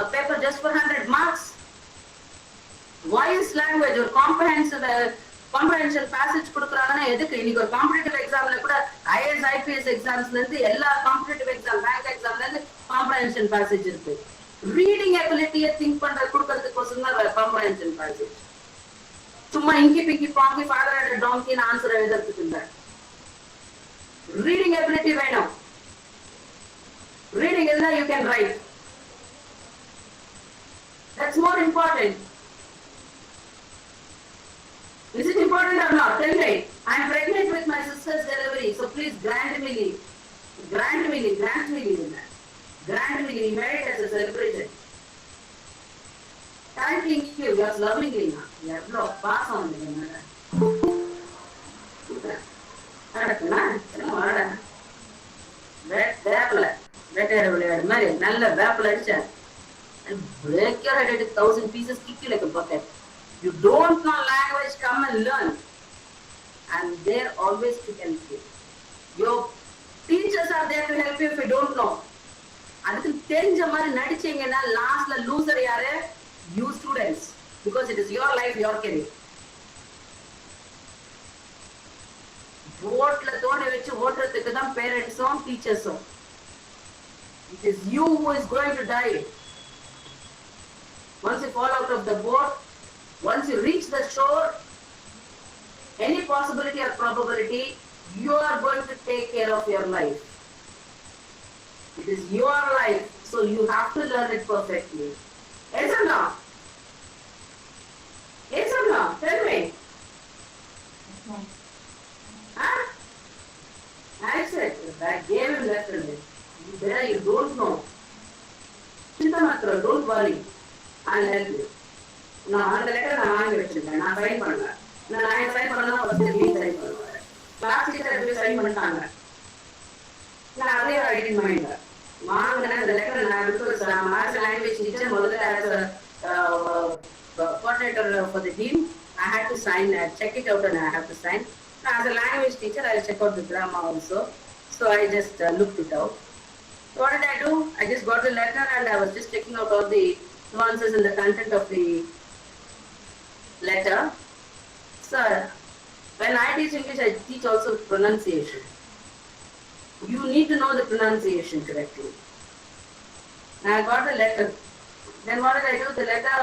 a paper just for 100 marks. Why is language ஒரு comprehension passage கொடுக்குறாங்கன்னா எதுக்கு? இன்னைக்கு ஒரு competitive எக்ஸாம்ல கூட ஐஏஎஸ் ஐபிஎஸ் எக்ஸாம்ஸ்ல இருந்து எல்லா காம்படிட்டிவ் எக்ஸாம் பேங்க் எக்ஸாம்ல இருந்து காம்ப்ரஹென்ஷன் பேசேஜ் இருக்கு. ரீடிங் எபிலிட்டியை திங்க் பண்ற கொடுக்கறதுக்கோசம் தான் காம்ப்ரஹென்ஷன் பேசேஜ். சும்மா இங்கி பிங்கி பாங்கி ஃபாதர் அண்ட் டாங்கின்னு ஆன்சர் எழுதுறதுக்கு இல்லை. ரீடிங் எபிலிட்டி வேணும். ரீடிங் இருந்தா you can write. That's more important. Is it important or not? Tell me. I am pregnant with my sister's delivery, so please grant me leave. Grant me leave. Grant me leave. Grant me leave. Merit as a celebration. Thanking you. You are lovingly now. You have to pass on the matter. நல்ல வேப்பில் அடிச்சேன். Break your head into 1,000 pieces, kick you like a bucket. You don't know language, come and learn. I'm there always to help you. Your teachers are there to help you if you don't know. அதுக்கு தெரிஞ்ச மாதிரி நடிச்சீங்கன்னா லாஸ்ட்ல loser யாரு? You students. Because it is your life, your career. போட்ல தோணி வச்சு ஓட்டுறதுக்கு தான் பேரண்ட்ஸும் டீச்சர்ஸும். It is you who is going to die. Once you fall out of the boat, once you reach the shore, any possibility or probability, you are going to take care of your life. It is your life, so you have to learn it perfectly. Yes or no? Yes or no? Tell me. Huh? I said, I gave him lesson. There you don't know. Chintamatra, don't worry. I'll help you. நான் அந்த letter நான் வாங்கி வச்சிருக்கேன். நான் sign பண்ணல. நான் sign பண்ணலாம் first நீ சைன் பண்ணுவாரு. கிளாஸ் டீச்சர் எப்படி சைன் பண்ணிட்டாங்க? நான் அதே ஐடின் மைண்ட் வாங்கினேன். அந்த லெட்டர் நான் மேத்ஸ் லாங்குவேஜ் டீச்சர் முதல்ல coordinator for the team. I had to sign, check it out and I have to sign. Now, as a language teacher, I'll check out the grammar also. So I just looked it out. So what did I do? I just got the letter and I was just checking out all the nuances in the content of the letter. So when I teach English, I teach also pronunciation. You need to know the pronunciation correctly. And I got the letter. Then what did I do? The letter,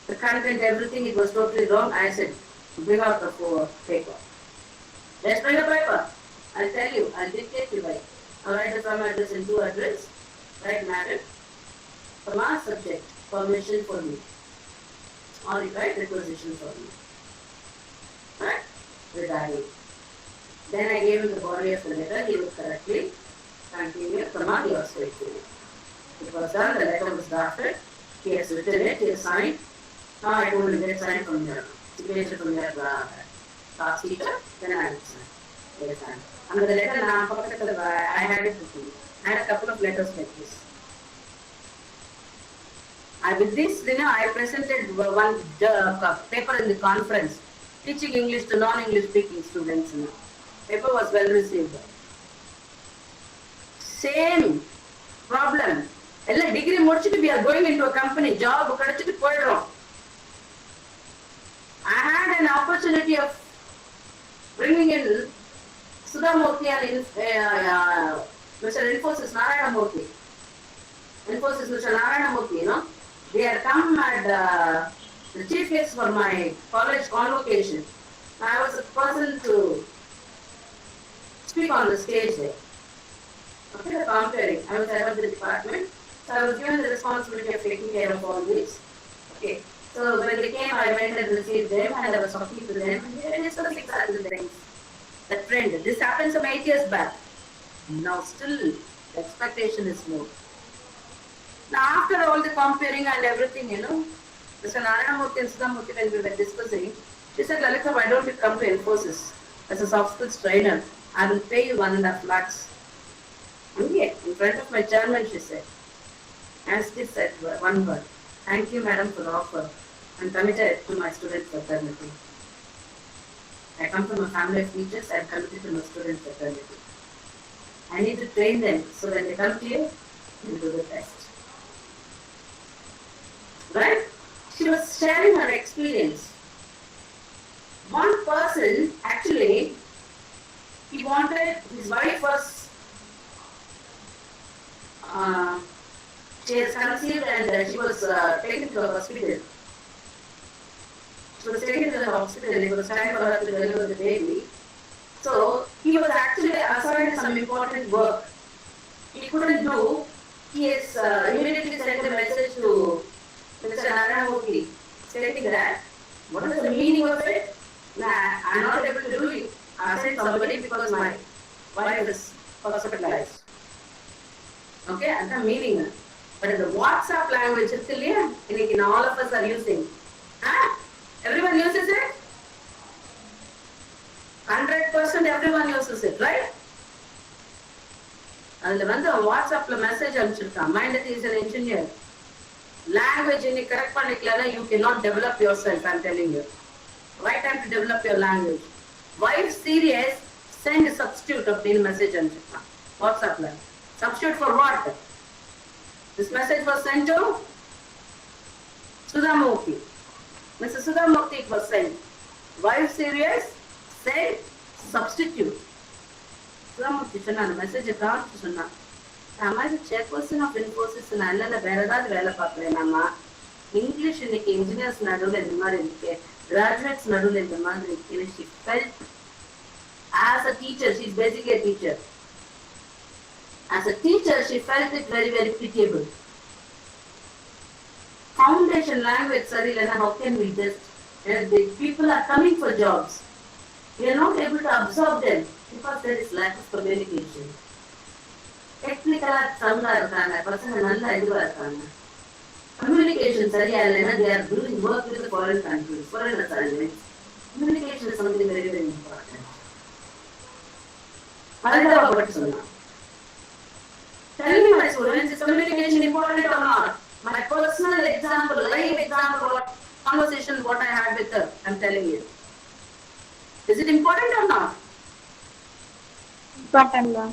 the content, everything, it was totally wrong. I said, bring out the paper. Let's bring a paper. I'll tell you, I'll dictate you right. I'll write the from address and to address. Write madam. From our subject, permission for me. Or you write requisition for me. Right? Regarding. Then I gave him the body of the letter. He looked correctly. Continue. Command, he was faithful. It was done. The letter was drafted. He has written it. He has signed. Now I told him, get signed from your signature from your class teacher. Then I will sign. Get signed. Under the letter, I had it with me. I had a couple of letters like this. With this, I presented one paper in the conference, teaching English to non-English speaking students. Paper was well received. Same problem. Degree முடிச்சிட்டு we are going into a company, job கிடைச்சிட்டு போயிடுறோம். I had an opportunity of bringing in Sudhamurthy and Mr. Infosys Narayanamurthy. Infosys Mr. Narayanamurthy, they had come at the chief guest for my college convocation. I was the person to speak on the stage there. Okay, the comparing. I was head of the department, so I was given the responsibility of taking care of all this. Okay, so when they came, I went and received them, and I was talking to them, and they were discussing certain things. The trend. This happened some 8 years back. Now still, the expectation is more. Now after all the comparing and everything, Mr. Narayanamurthy and Sudhamurthy, when we were discussing, she said, Lalita, why don't you come to Infosys as a soft skills trainer? I will pay you 1.5 lakhs. Okay, in front of my chairman, she said. And she said one word. Thank you, madam, for the offer. I'm committed to my student fraternity. I come from a family of teachers. I'm committed to my student fraternity. I need to train them so when they come to you, you do the best. Right? She was sharing her experience. One person, actually, he wanted, his wife was, she has conceived and she was taken to the hospital. She was taken to the hospital and it was time for her to deliver the baby. So, he was actually assigned some important work. He couldn't do. He has immediately sent a message to Mr. Narayanamurthy stating that, what is the meaning of it? Nah, I'm not able to do it. I sent somebody because my wife is hospitalized. Okay, and the meaning. But in the WhatsApp language, all of us are using. Everyone uses it? 100% everyone uses it, right? And the WhatsApp message அனுப்பிச்சிருக்கான். Mind that he is an engineer. Language correct பண்ணிக்கலனா you cannot develop yourself, I'm telling you. Right time to develop your language. Wife serious, send a substitute of the message அனுப்பிச்சிருக்கான். WhatsApp. Substitute for what? This message was sent to Sudhamurthy. Mr. Sudhamurthy it was sent. Wife serious, send substitute. Sudhamurthy சொன்னா அந்த மெசேஜை காமிச்சு சொன்னா, நான் chairperson of Infosys நல்ல வேற ஏதாவது வேலை பார்க்கறேனாமா, இங்கிலீஷ் இன்னைக்கு இன்ஜினியர்ஸ் நடுவில் இந்த மாதிரி இருக்கு, கிராஜுவேட்ஸ் நடுவில் இந்த மாதிரி இருக்கு. She felt as a teacher, she is basically a teacher. As a teacher, she felt it very, very pitiable. Foundation language, sorry, how can we just, the people are coming for jobs. We are not able to absorb them because there is lack of communication. Technical சங்கா இருக்காங்க, பசங்க நல்லா இதுவா இருக்காங்க. Communication சரியா இல்லைன்னா they are doing work with the foreign countries, foreign assignments. Communication is something very, very important. அதுதான் பட்டு சொன்னா. Tell me, my students, is communication important or not? My personal example, live example, what conversation what I had with her, I'm telling you. Is it important or not? Important, ma'am.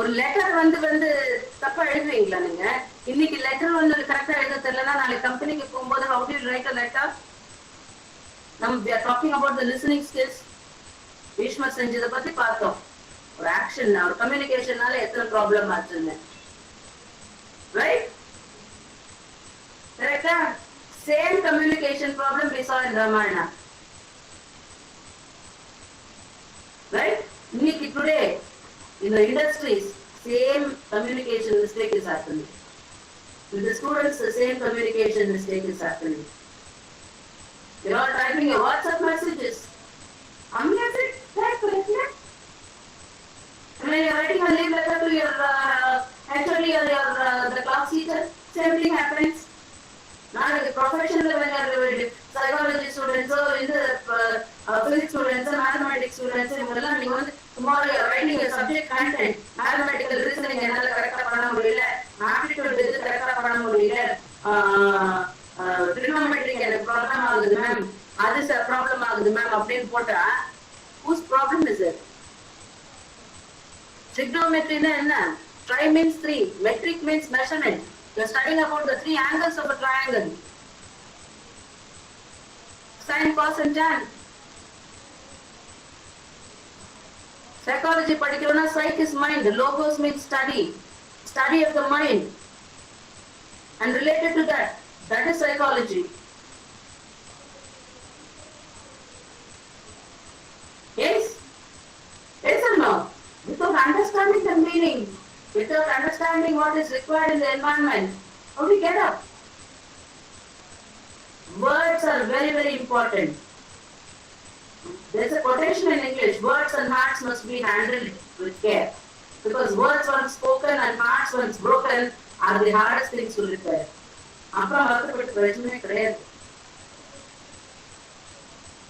ஒரு letter வந்து தப்பா எழுதுவீங்களா நீங்க? இன்னைக்கு letter வந்து கரெக்டா எழுத தெரியலன்னா நாளைக்கு கம்பெனிக்கு போகும்போது how do you write a letter? we are talking about the listening skills. பீஷ்மர் செஞ்சதை பத்தி பார்த்தோம். ஒரு ஆக்ஷன், ஒரு கம்யூனிகேஷனால எத்தனை ப்ராப்ளம் ஆச்சுன்னு. ரைட்? கரெக்டா? Same communication problem we saw in Ramayana. Right? இன்னைக்கு today in the industries, same communication mistake is happening. With the students, the same communication mistake is happening. They are typing your WhatsApp messages. How many of it? And when you are writing a leave letter to your HOD or your the class teacher, same thing happens. Now, the professional when you are psychology students, or in the physics students, mathematics students, tomorrow you are writing a subject content, mathematical reasoning, and correct aptitude is correct, trigonometric and problem ஆகுது ma'am, அது problem ஆகுது ma'am அப்படின்னு போட்டா, whose problem is it? Trigonometry na enna? Tri means 3, metric means measurement. You are studying about the 3 angles of a triangle. Sin, cos and tan. Psychology particular psych is mind. Logos means study. Study of the mind. And related to that is psychology. Yes? Yes or no? Without understanding the meaning, without understanding what is required in the environment, how do we get up? Words are very, very important. There's a quotation in English, words and hearts must be handled with care. Because words once spoken and hearts once broken are the hardest things to repair.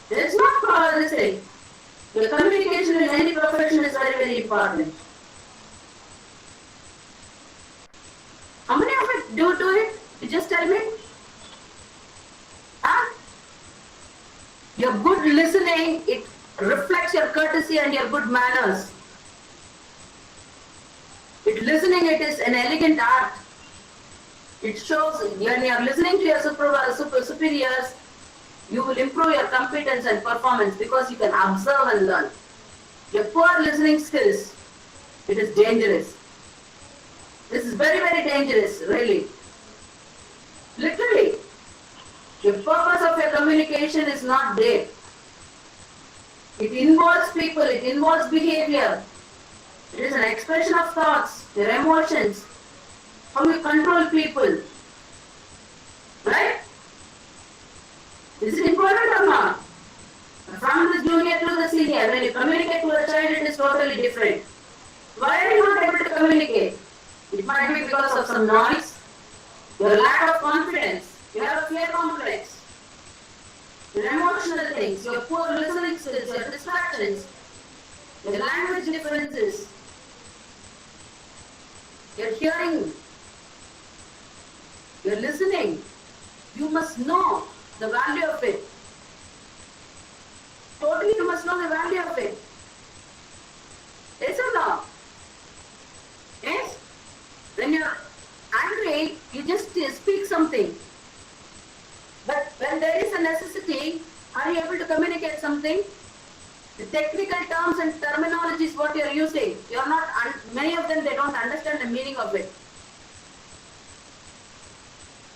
There's not this thing. The communication in any profession is very, very important. How many of it do it? You just tell me. Your good listening, it reflects your courtesy and your good manners. Listening, it is an elegant art. It shows when you are listening to your superiors, you will improve your competence and performance because you can observe and learn. Your poor listening skills, it is dangerous. This is very, very dangerous, really. Literally, the purpose of your communication is not there. It involves people, it involves behavior. It is an expression of thoughts, your emotions, how you control people. Right? Is it important or not? From the junior to the senior, when you communicate to a child, it is totally different. Why are you not able to communicate? It might be because of some noise, your lack of confidence, you have a fear complex, your emotional things, your poor listening skills, your distractions, your language differences, your hearing, your listening. You must know the value of it. Totally, you must know the value of it. Yes or no? Yes? When you're angry, you just speak something. But when there is a necessity, are you able to communicate something? The technical terms and terminologies what you are using, you are not. Many of them, they don't understand the meaning of it.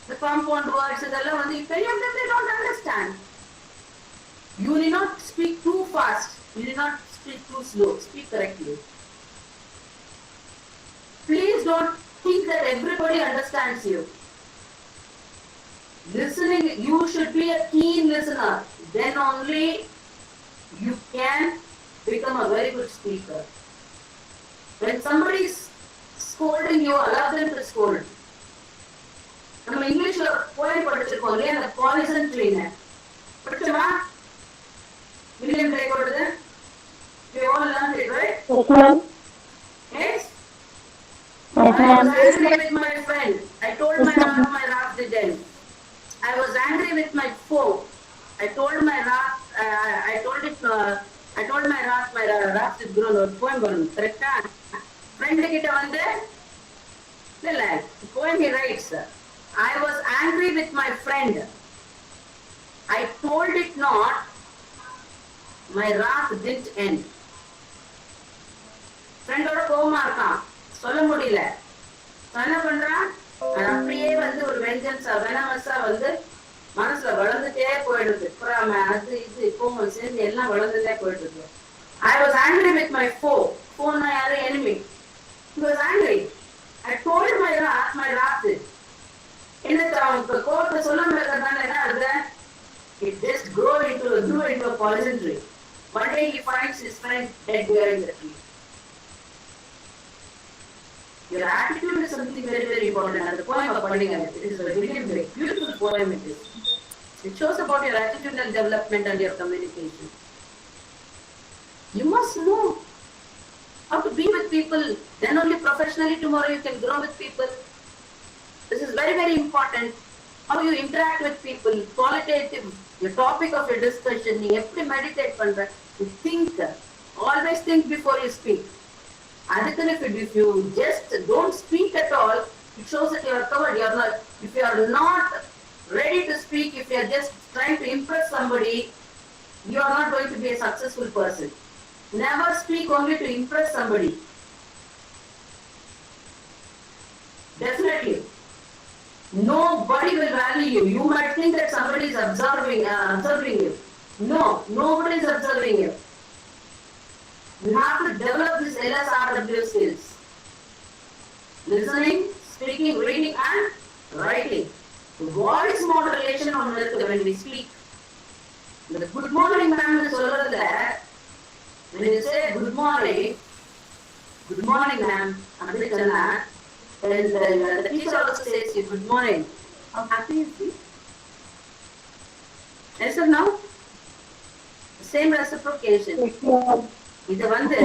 The compound words, many of them they don't understand. You need not speak too fast. You need not speak too slow. Speak correctly. Please don't think that everybody understands you. Listening, you should be a keen listener. Then only you can become a very good speaker. When somebody is scolding you, allow them to scold. நம்ம இங்கிலீஷ்ல poem படிச்சிருக்கோம் இல்லையா, அந்த poison ட்ரீன்னு படிச்சோமா? William பிளேக்கோடது. We all learned it, right? Yes, ma'am. Yes? Yes, I was ma'am. angry with my friend. I told my mom my wrath to them. I was angry with my foe. I told my wrath, I told it, I told my wrath is grown. ஒரு poem வரும் கரெக்டா? Friend கிட்ட வந்து இல்ல poem he writes. I was angry with my friend. I told it not. My wrath didn't end. ஃப்ரெண்டோட கோவமா இருக்கான், சொல்ல முடியல. என்ன பண்றான்? அப்படியே வந்து ஒரு வெஞ்சன்ஸா வெனமஸா வந்து மனசுல வளர்ந்துட்டே போயிடுது. பொறாமை அது இது கோவம் சேர்ந்து எல்லாம் வளர்ந்துட்டே போயிடுது. I was angry with my foe. Foe na யாரு? enemy. He was angry. I told my wrath. என்னது அவனுக்கு கோவத்தை சொல்லாம இருக்கிறதுனால என்ன ஆகுது? It just grew into a poison tree. One day he finds his friend dead behind the tree. Your attitude is something very, very important. And the poem of Pandinga, it is a really very beautiful poem. It is. It shows about your attitudinal development and your communication. You must know how to be with people. Then only professionally tomorrow you can grow with people. This is very, very important. How you interact with people, qualitative, the topic of your discussion, you have to meditate பண்ற. You think, always think before you speak. If you just don't speak at all, it shows that you are covered. You are not. If you are not ready to speak, if you are just trying to impress somebody, you are not going to be a successful person. Never speak only to impress somebody. Definitely. Nobody will value you. You might think that somebody is observing you. No, nobody is observing you. You have to develop this LSRW skills. Listening, speaking, reading and writing. Voice modulation on when we speak. The good morning ma'am is that when you say good morning ma'am, then the teacher also says you good morning. How happy is he? Yes or no? Same reciprocation. இது வந்து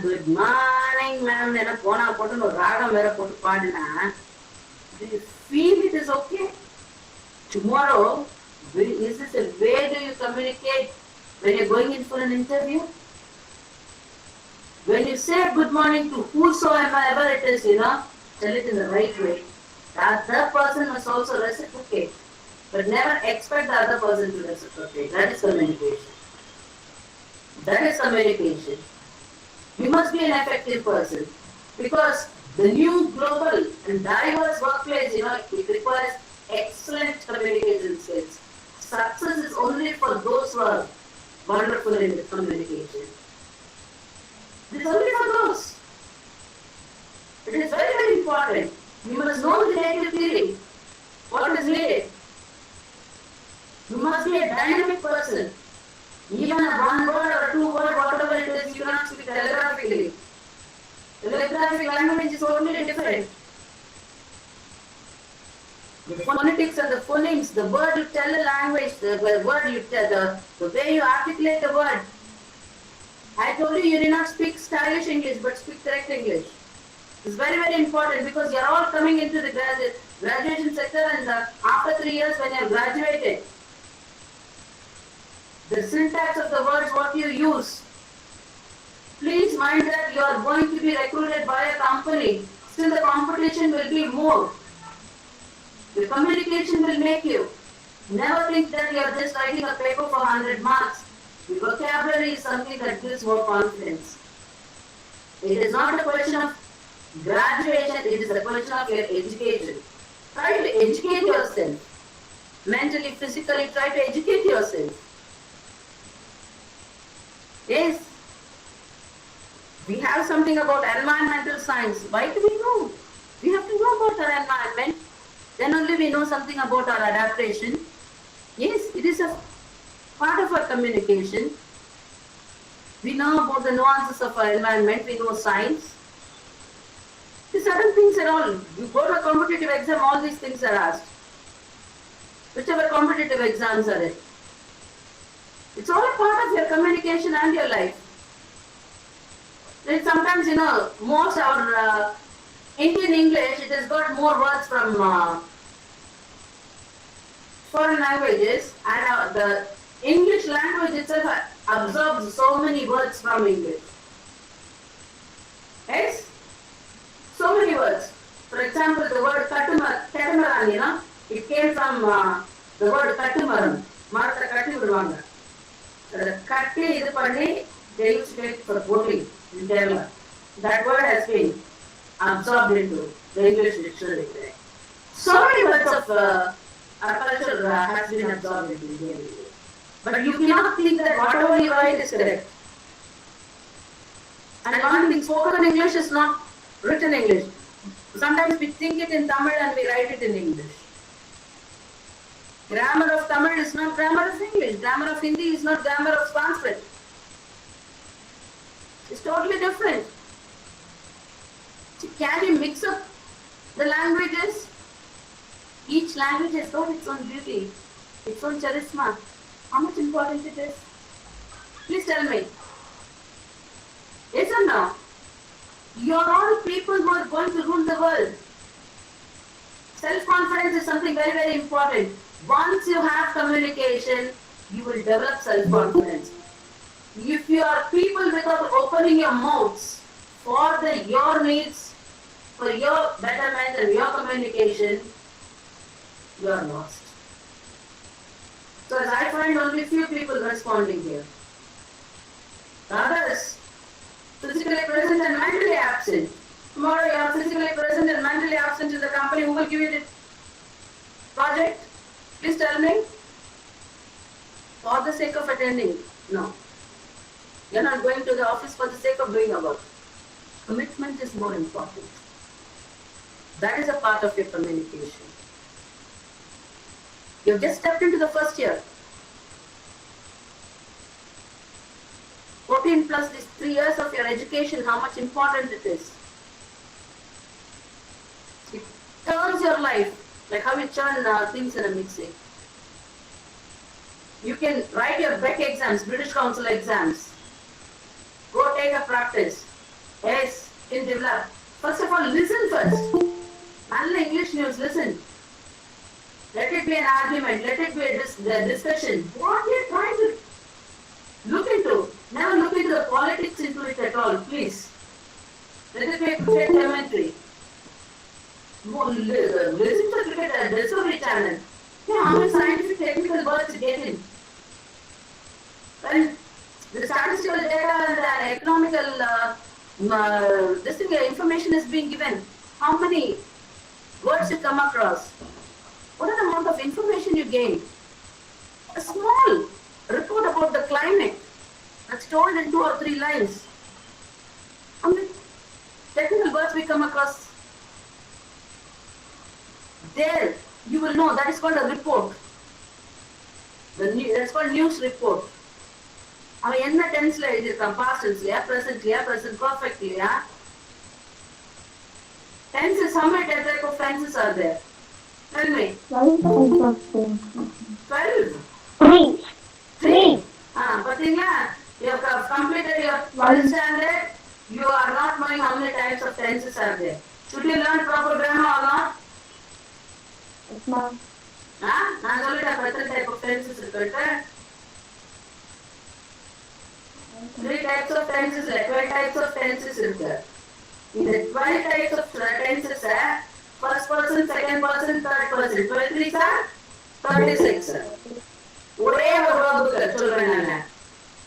good morning ma'am என்ன போனா போட்டு ஒரு ராகம் வேற போட்டு பாடுனா feel it is okay. Tomorrow, is this a way do you communicate when you're going in for an interview? When you say good morning to whosoever it is, tell it in the right way. The other person must also reciprocate. But never expect the other person to reciprocate. That is communication. That is communication. You must be an effective person. Because the new global and diverse workplace, it requires excellent communication skills. Success is only for those who are wonderful in the communication. It is only for those. It is very, very important. You must know the native theory. What is needed? You must be a dynamic person. Even a one word or two word, whatever it is, you cannot speak telegraphically. Telegraphic language is totally different. The phonetics and the phonemes, the word you tell the language, the word you tell, the way you articulate the word. I told you did not speak stylish English, but speak correct English. It's very, very important because you are all coming into the graduation sector, and after 3 years when you are graduated, the syntax of the words what you use. Please mind that you are going to be recruited by a company. Still the competition will be more. The communication will make you. Never think that you are just writing a paper for 100 marks. The vocabulary is something that gives more confidence. It is not a question of graduation, it is a question of your education. Try to educate yourself. Mentally, physically, try to educate yourself. Yes, we have something about environmental science. Why do we know? We have to know about our environment. Then only we know something about our adaptation. Yes, it is a part of our communication. We know about the nuances of our environment. We know science. These certain things are all. You go to a competitive exam, all these things are asked. Whichever competitive exams are it. It's all a part of your communication and your life. Then sometimes, most our Indian English, it has got more words from foreign languages, and the English language itself absorbs so many words from English. Yes? So many words. For example, the word katamaran, it came from the word katumaran. Martha katti viduvanga. The katti idu panni, they used to take for boating in Kerala. That word has been absorbed into the English dictionary today. So many words of our culture has been absorbed into the English. But you cannot think that whatever you write is correct. And one thing, spoken English is not written English. Sometimes we think it in Tamil and we write it in English. Grammar of Tamil is not grammar of English. Grammar of Hindi is not grammar of Sanskrit. It's totally different. So can you mix up the languages? Each language has got its own beauty, its own charisma. How much important it is? Please tell me. Yes or no? You are all people who are going to rule the world. Self-confidence is something very, very important. Once you have communication, you will develop self-confidence. If you are people without opening your mouths for your needs, for your betterment and your communication, you are lost. So as I find only few people responding here. The others, physically present and mentally absent. Tomorrow you are physically present and mentally absent in the company. Who will give you the project? Please tell me. For the sake of attending? No. You are not going to the office for the sake of doing a work. Commitment is more important. That is a part of your communication. You have just stepped into the first year. 14 plus these 3 years of your education, how much important it is. It turns your life, like how you churn things in a mixie. You can write your BEC exams, British Council exams. Go take a practice. Yes, in develop. First of all, listen first. Nalla English news, listen. Let it be an argument, let it be a discussion. What you are trying to look into. Never look into the politics into it at all, please. Let it be a cricket commentary. Listen to cricket at Discovery Channel. Yeah, how many scientific technical words you get in? When the statistical data and the economical information is being given, how many words you come across? What is the amount of information you gain? A small report about the climate that's told in 2 or 3 lines. How many technical words we come across? There, you will know that is called a report. That's called news report. அவன் என்ன டென்ஸ்ல எழுதியிருக்கான், past டென்ஸ்லயா, பிரசன்ட்லயா, present பர்ஃபெக்ட்லயா? Tenses, how many types of tenses are there? Tell me. 12. 3. பாத்தீங்களா? You have completed your 12th standard. You are not knowing how many types of tenses are there. Should you learn proper grammar or not? Yes, ma'am. நான் சொல்லிட்டேன் எத்தனை type of tenses இருக்குன்னு. 3 types of tenses, 12 types of tenses இருக்கு. இந்த 12 types of tenses, first person, second person, third person. 12 3s are 36. ஒரே ஒரு verb சொல்றேன் நான்.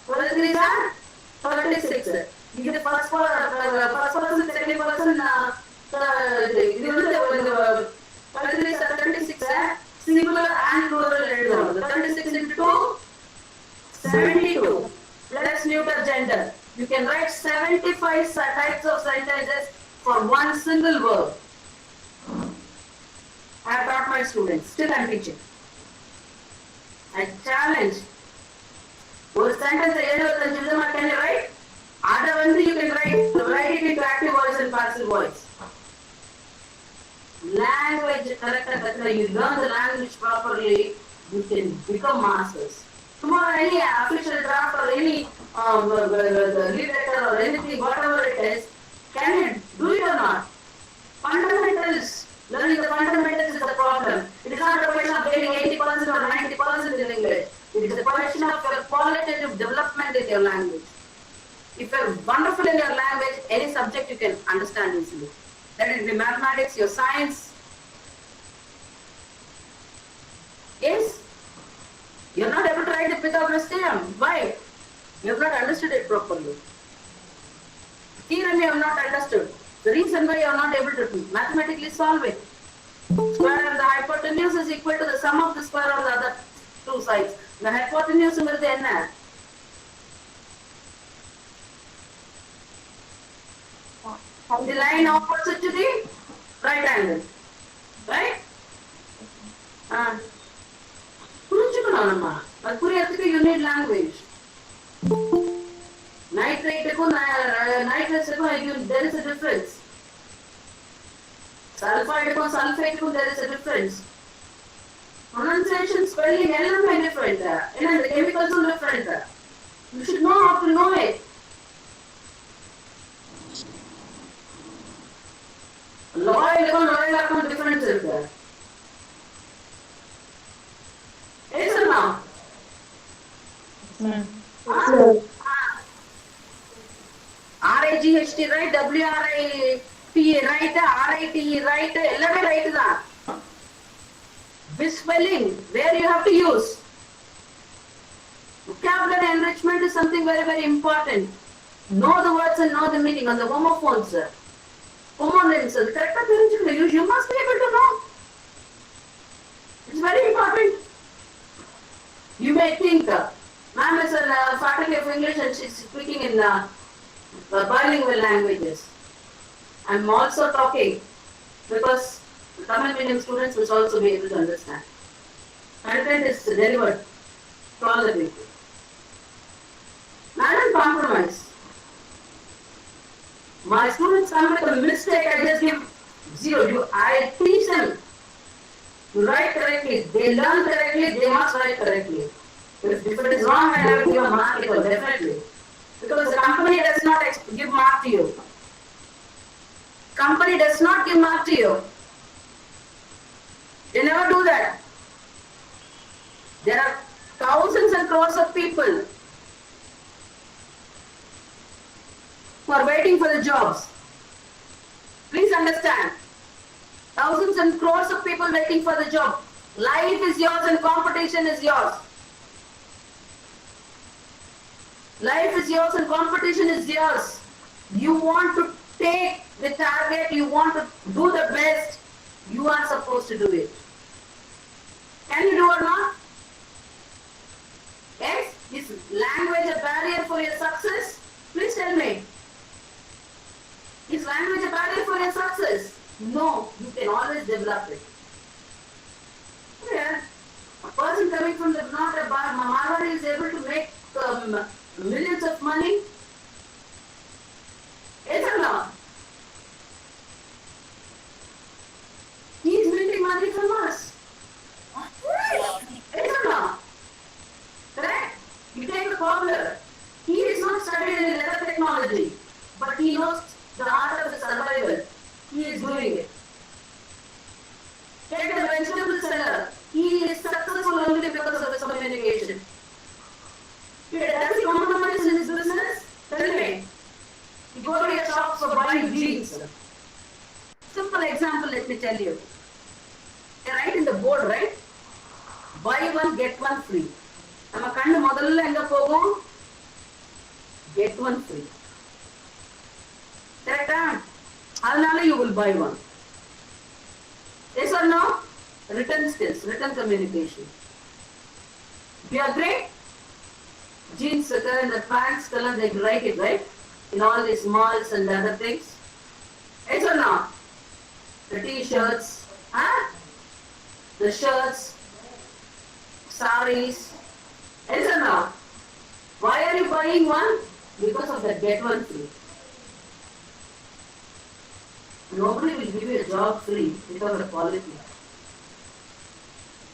12 3s are 36. இது first person, second person, இது வந்து 12 3s are 36. Singular and plural எழுதணும். 36 into 2, 72. Plus neuter gender. You can write 75 types of sentences for one single verb. I have taught my students. Still I am teaching. I challenge. One sentence 75 விதமா can you write? Other one you can write it into active voice and passive voice. Language correct. You learn the language properly, you can become masters. Tomorrow any official draft or any lead letter or anything, whatever it is, can you do it or not? Fundamentals. Learning the fundamentals is the problem. It is not a question of getting 80% or 90% in English. It is a question of your qualitative development in your language. If you are wonderful in your language, any subject you can understand easily. That will be mathematics, your science. Yes? You are not able to write the Pythagoras theorem. Why? You have not understood it properly. Theorem you have not understood. The reason why you are not able to mathematically solve it. Square of the hypotenuse is equal to the sum of the square of the other two sides. The hypotenuse is என்ன? The line opposite to the right angle. Right? புரிஞ்சுக்கணும் நம்ம. அது புரியறதுக்கு you need language. Nitrateக்கும் nitrateக்கும் there is a difference. Sulfideக்கும் sulfateக்கும் there is a difference. Pronunciation, spelling, எல்லாமே different. ஏன்னா the chemicals are different. You should know how to know it. Loyalக்கும் loyalக்கும் difference இருக்கு. Yes or no? RIGHT right, WRIT right, RITE right, எல்லாமே right தான். This spelling, where you have to use. Vocabulary enrichment is something very, very important. Know the words and know the meaning on the homophones. Homonyms, correct? You must be able to know. It's very important. You may think, ma'am is a faculty of English and she's speaking in bilingual languages. I'm also talking because the Tamil medium students will also be able to understand. Content is delivered to all the people. I don't compromise. My students come with a mistake, I just give 0. I teach them to write correctly. They learn correctly, they must write correctly. If it is wrong, I have to give a mark, definitely. Because the company does not give mark to you. Company does not give mark to you. They never do that. There are thousands and crores of people who are waiting for the jobs. Please understand. Thousands and crores of people waiting for the job. Life is yours and competition is yours. Life is yours and competition is yours. You want to take the target, you want to do the best, you are supposed to do it. Can you do or not? Yes? Is language a barrier for your success? Please tell me. Is language a barrier for your success? No, you can always develop it. Yeah. A person coming from the not a bar, Marwari is able to make millions of money. Yes or not? He is making money from us. Yes or not? Correct? You take the cobbler. He is not studied in leather technology, but he knows the art of the survival. He is doing it. Take the vegetable seller. He is successful only because of his communication. Does he compromise in his business? Tell me. You go to your shops for buying jeans. Simple example, let me tell you. They write in the board, right? Buy one, get one free. நம்ம கண்ணு முதல்ல எங்க போகும்? Get one free. Correct? அதனால you will buy one. Yes or no? Written skills, written communication. Do you agree? Jeans and the pants color, they write it, right? In all these malls and other things. Yes or no? The t-shirts, the shirts, saris. Yes or no? Why are you buying one? Because of the get one free. Nobody will give you a job free because of quality.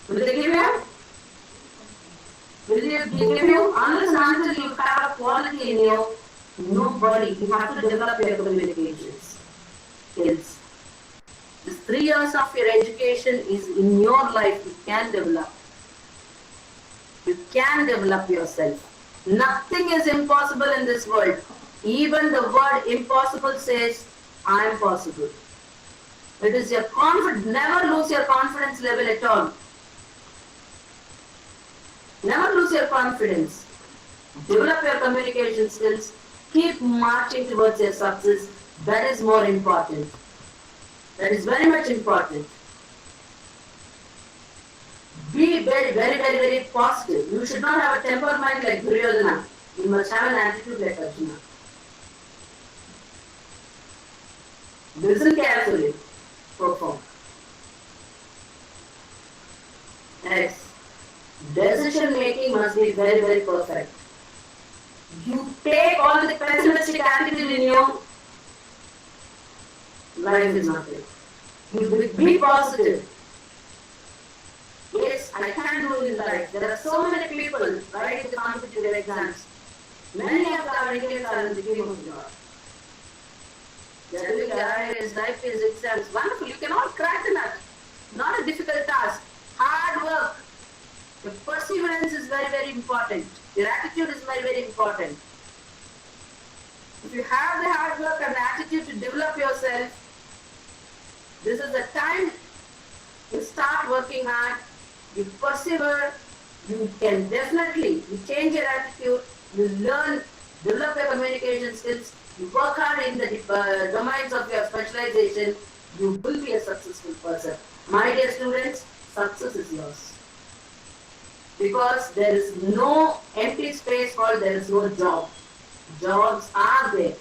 Will they give you? Will they give you? Unless and until you have a quality in you, nobody. You have to develop your communications skills. This 3 years of your education is in your life. You can develop. You can develop yourself. Nothing is impossible in this world. Even the word impossible says, I am possible. It is your confidence. Never lose your confidence level at all. Never lose your confidence. Develop your communication skills. Keep marching towards your success. That is more important. That is very much important. Be very, very, very, very positive. You should not have a temperament like Duryodhana. You must have an attitude like Arjuna. Listen carefully. Perform. Next. Decision making must be very, very perfect. You take all the pessimistic attitude in you, life is nothing. You be positive. Yes, I can do it in life. There are so many people writing the competitive exams. Many of our Indians are in the game of job. They are doing the IIS, IPS exams. Wonderful. You can all crack the nut. Not a difficult task. Hard work. Your perseverance is very, very important. Your attitude is very, very important. If you have the hard work and the attitude to develop yourself, this is the time you start working hard, you persevere, you can definitely, you change your attitude, you learn, develop your communication skills, you work hard in the domains of your specialization, you will be a successful person. My dear students, success is yours. Because there is no empty space called there is no job. Jobs are there.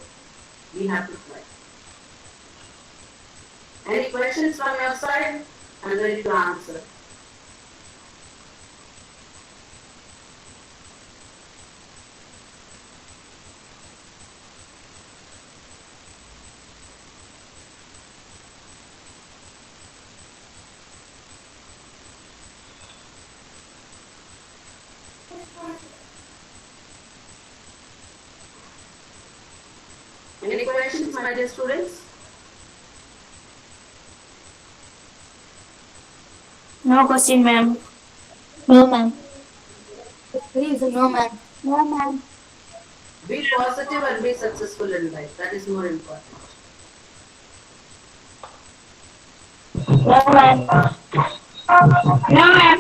We have to try. Any questions from your side? I'm ready to answer. Any questions, my dear students? No question, ma'am. No, ma'am. Please, no, ma'am. No, ma'am. Be positive and be successful in life. That is more important. No, ma'am. No, ma'am.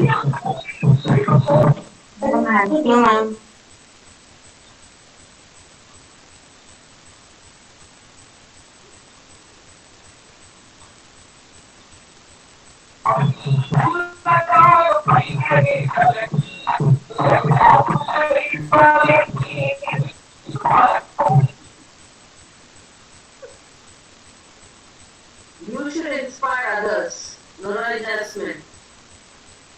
No, ma'am. No, ma'am. You should inspire others. No adjustment.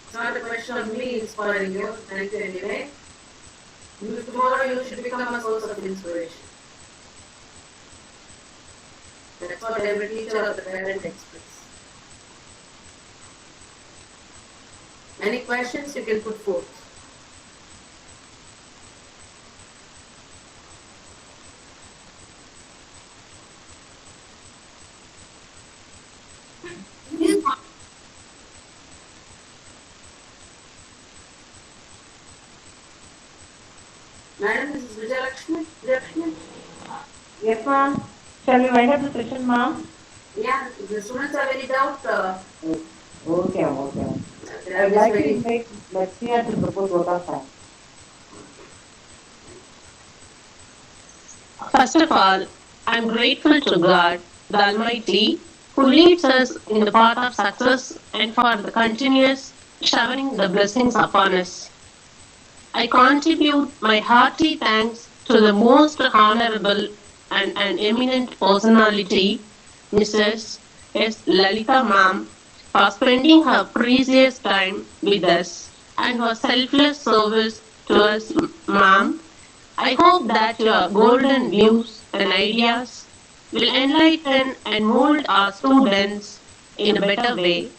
It's not a question of me inspiring you. Thank you anyway. Tomorrow you should become a source of inspiration. That's what every teacher or the parent expects. Any questions you can put forth? Madam, this is Vijayalakshmi. Vijayalakshmi? Yes, ma'am. Shall we wind up the session, ma'am? Yeah, if the students have any doubt, Okay, okay. they I are would just like to waiting. invite Lakshya to propose vote of thanks. First of all, I'm grateful to God, the Almighty, who leads us in the path of success and for the continuous showering the blessings upon us. I contribute my hearty thanks to the most honorable and an eminent personality, Mrs. S. Lalita Ma'am, for spending her precious time with us and her selfless service to us, Ma'am. I hope that your golden views and ideas will enlighten and mold our students in a better way.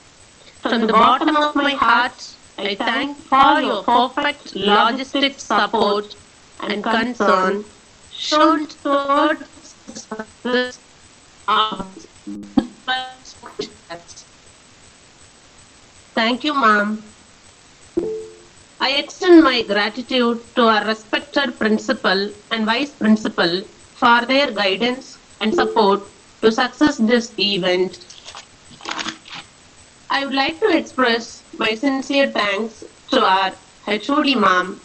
From the bottom of my heart, I thank for your perfect logistic support and concern shown towards the success of this Thank you, ma'am. I extend my gratitude to our respected principal and vice principal for their guidance and support to success this event. I would like to express my sincere thanks to our HOD ma'am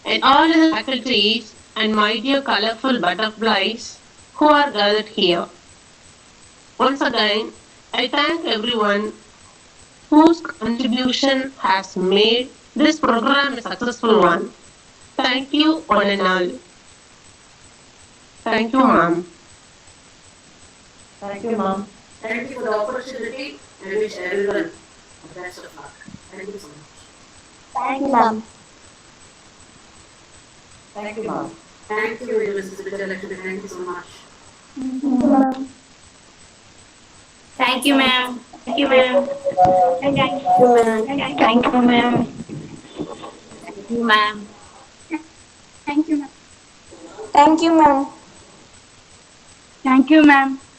and all the faculties and my dear colorful butterflies who are gathered here. Once again, I thank everyone whose contribution has made this program a successful one. Thank you, one and all. Thank you, ma'am. Thank you, ma'am. Thank you for the opportunity. I wish everyone the best of luck. Thank you so much. Thank you, ma'am. Thank you, ma'am. Thank you, Mrs. Vijayalakshmi. Thank you so much. Thank you, ma'am. Thank you, ma'am. Thank you, ma'am. Thank you, ma'am. Thank you, ma'am. Thank you, ma'am. Thank you, ma'am. Thank you, ma'am. Thank you, ma'am.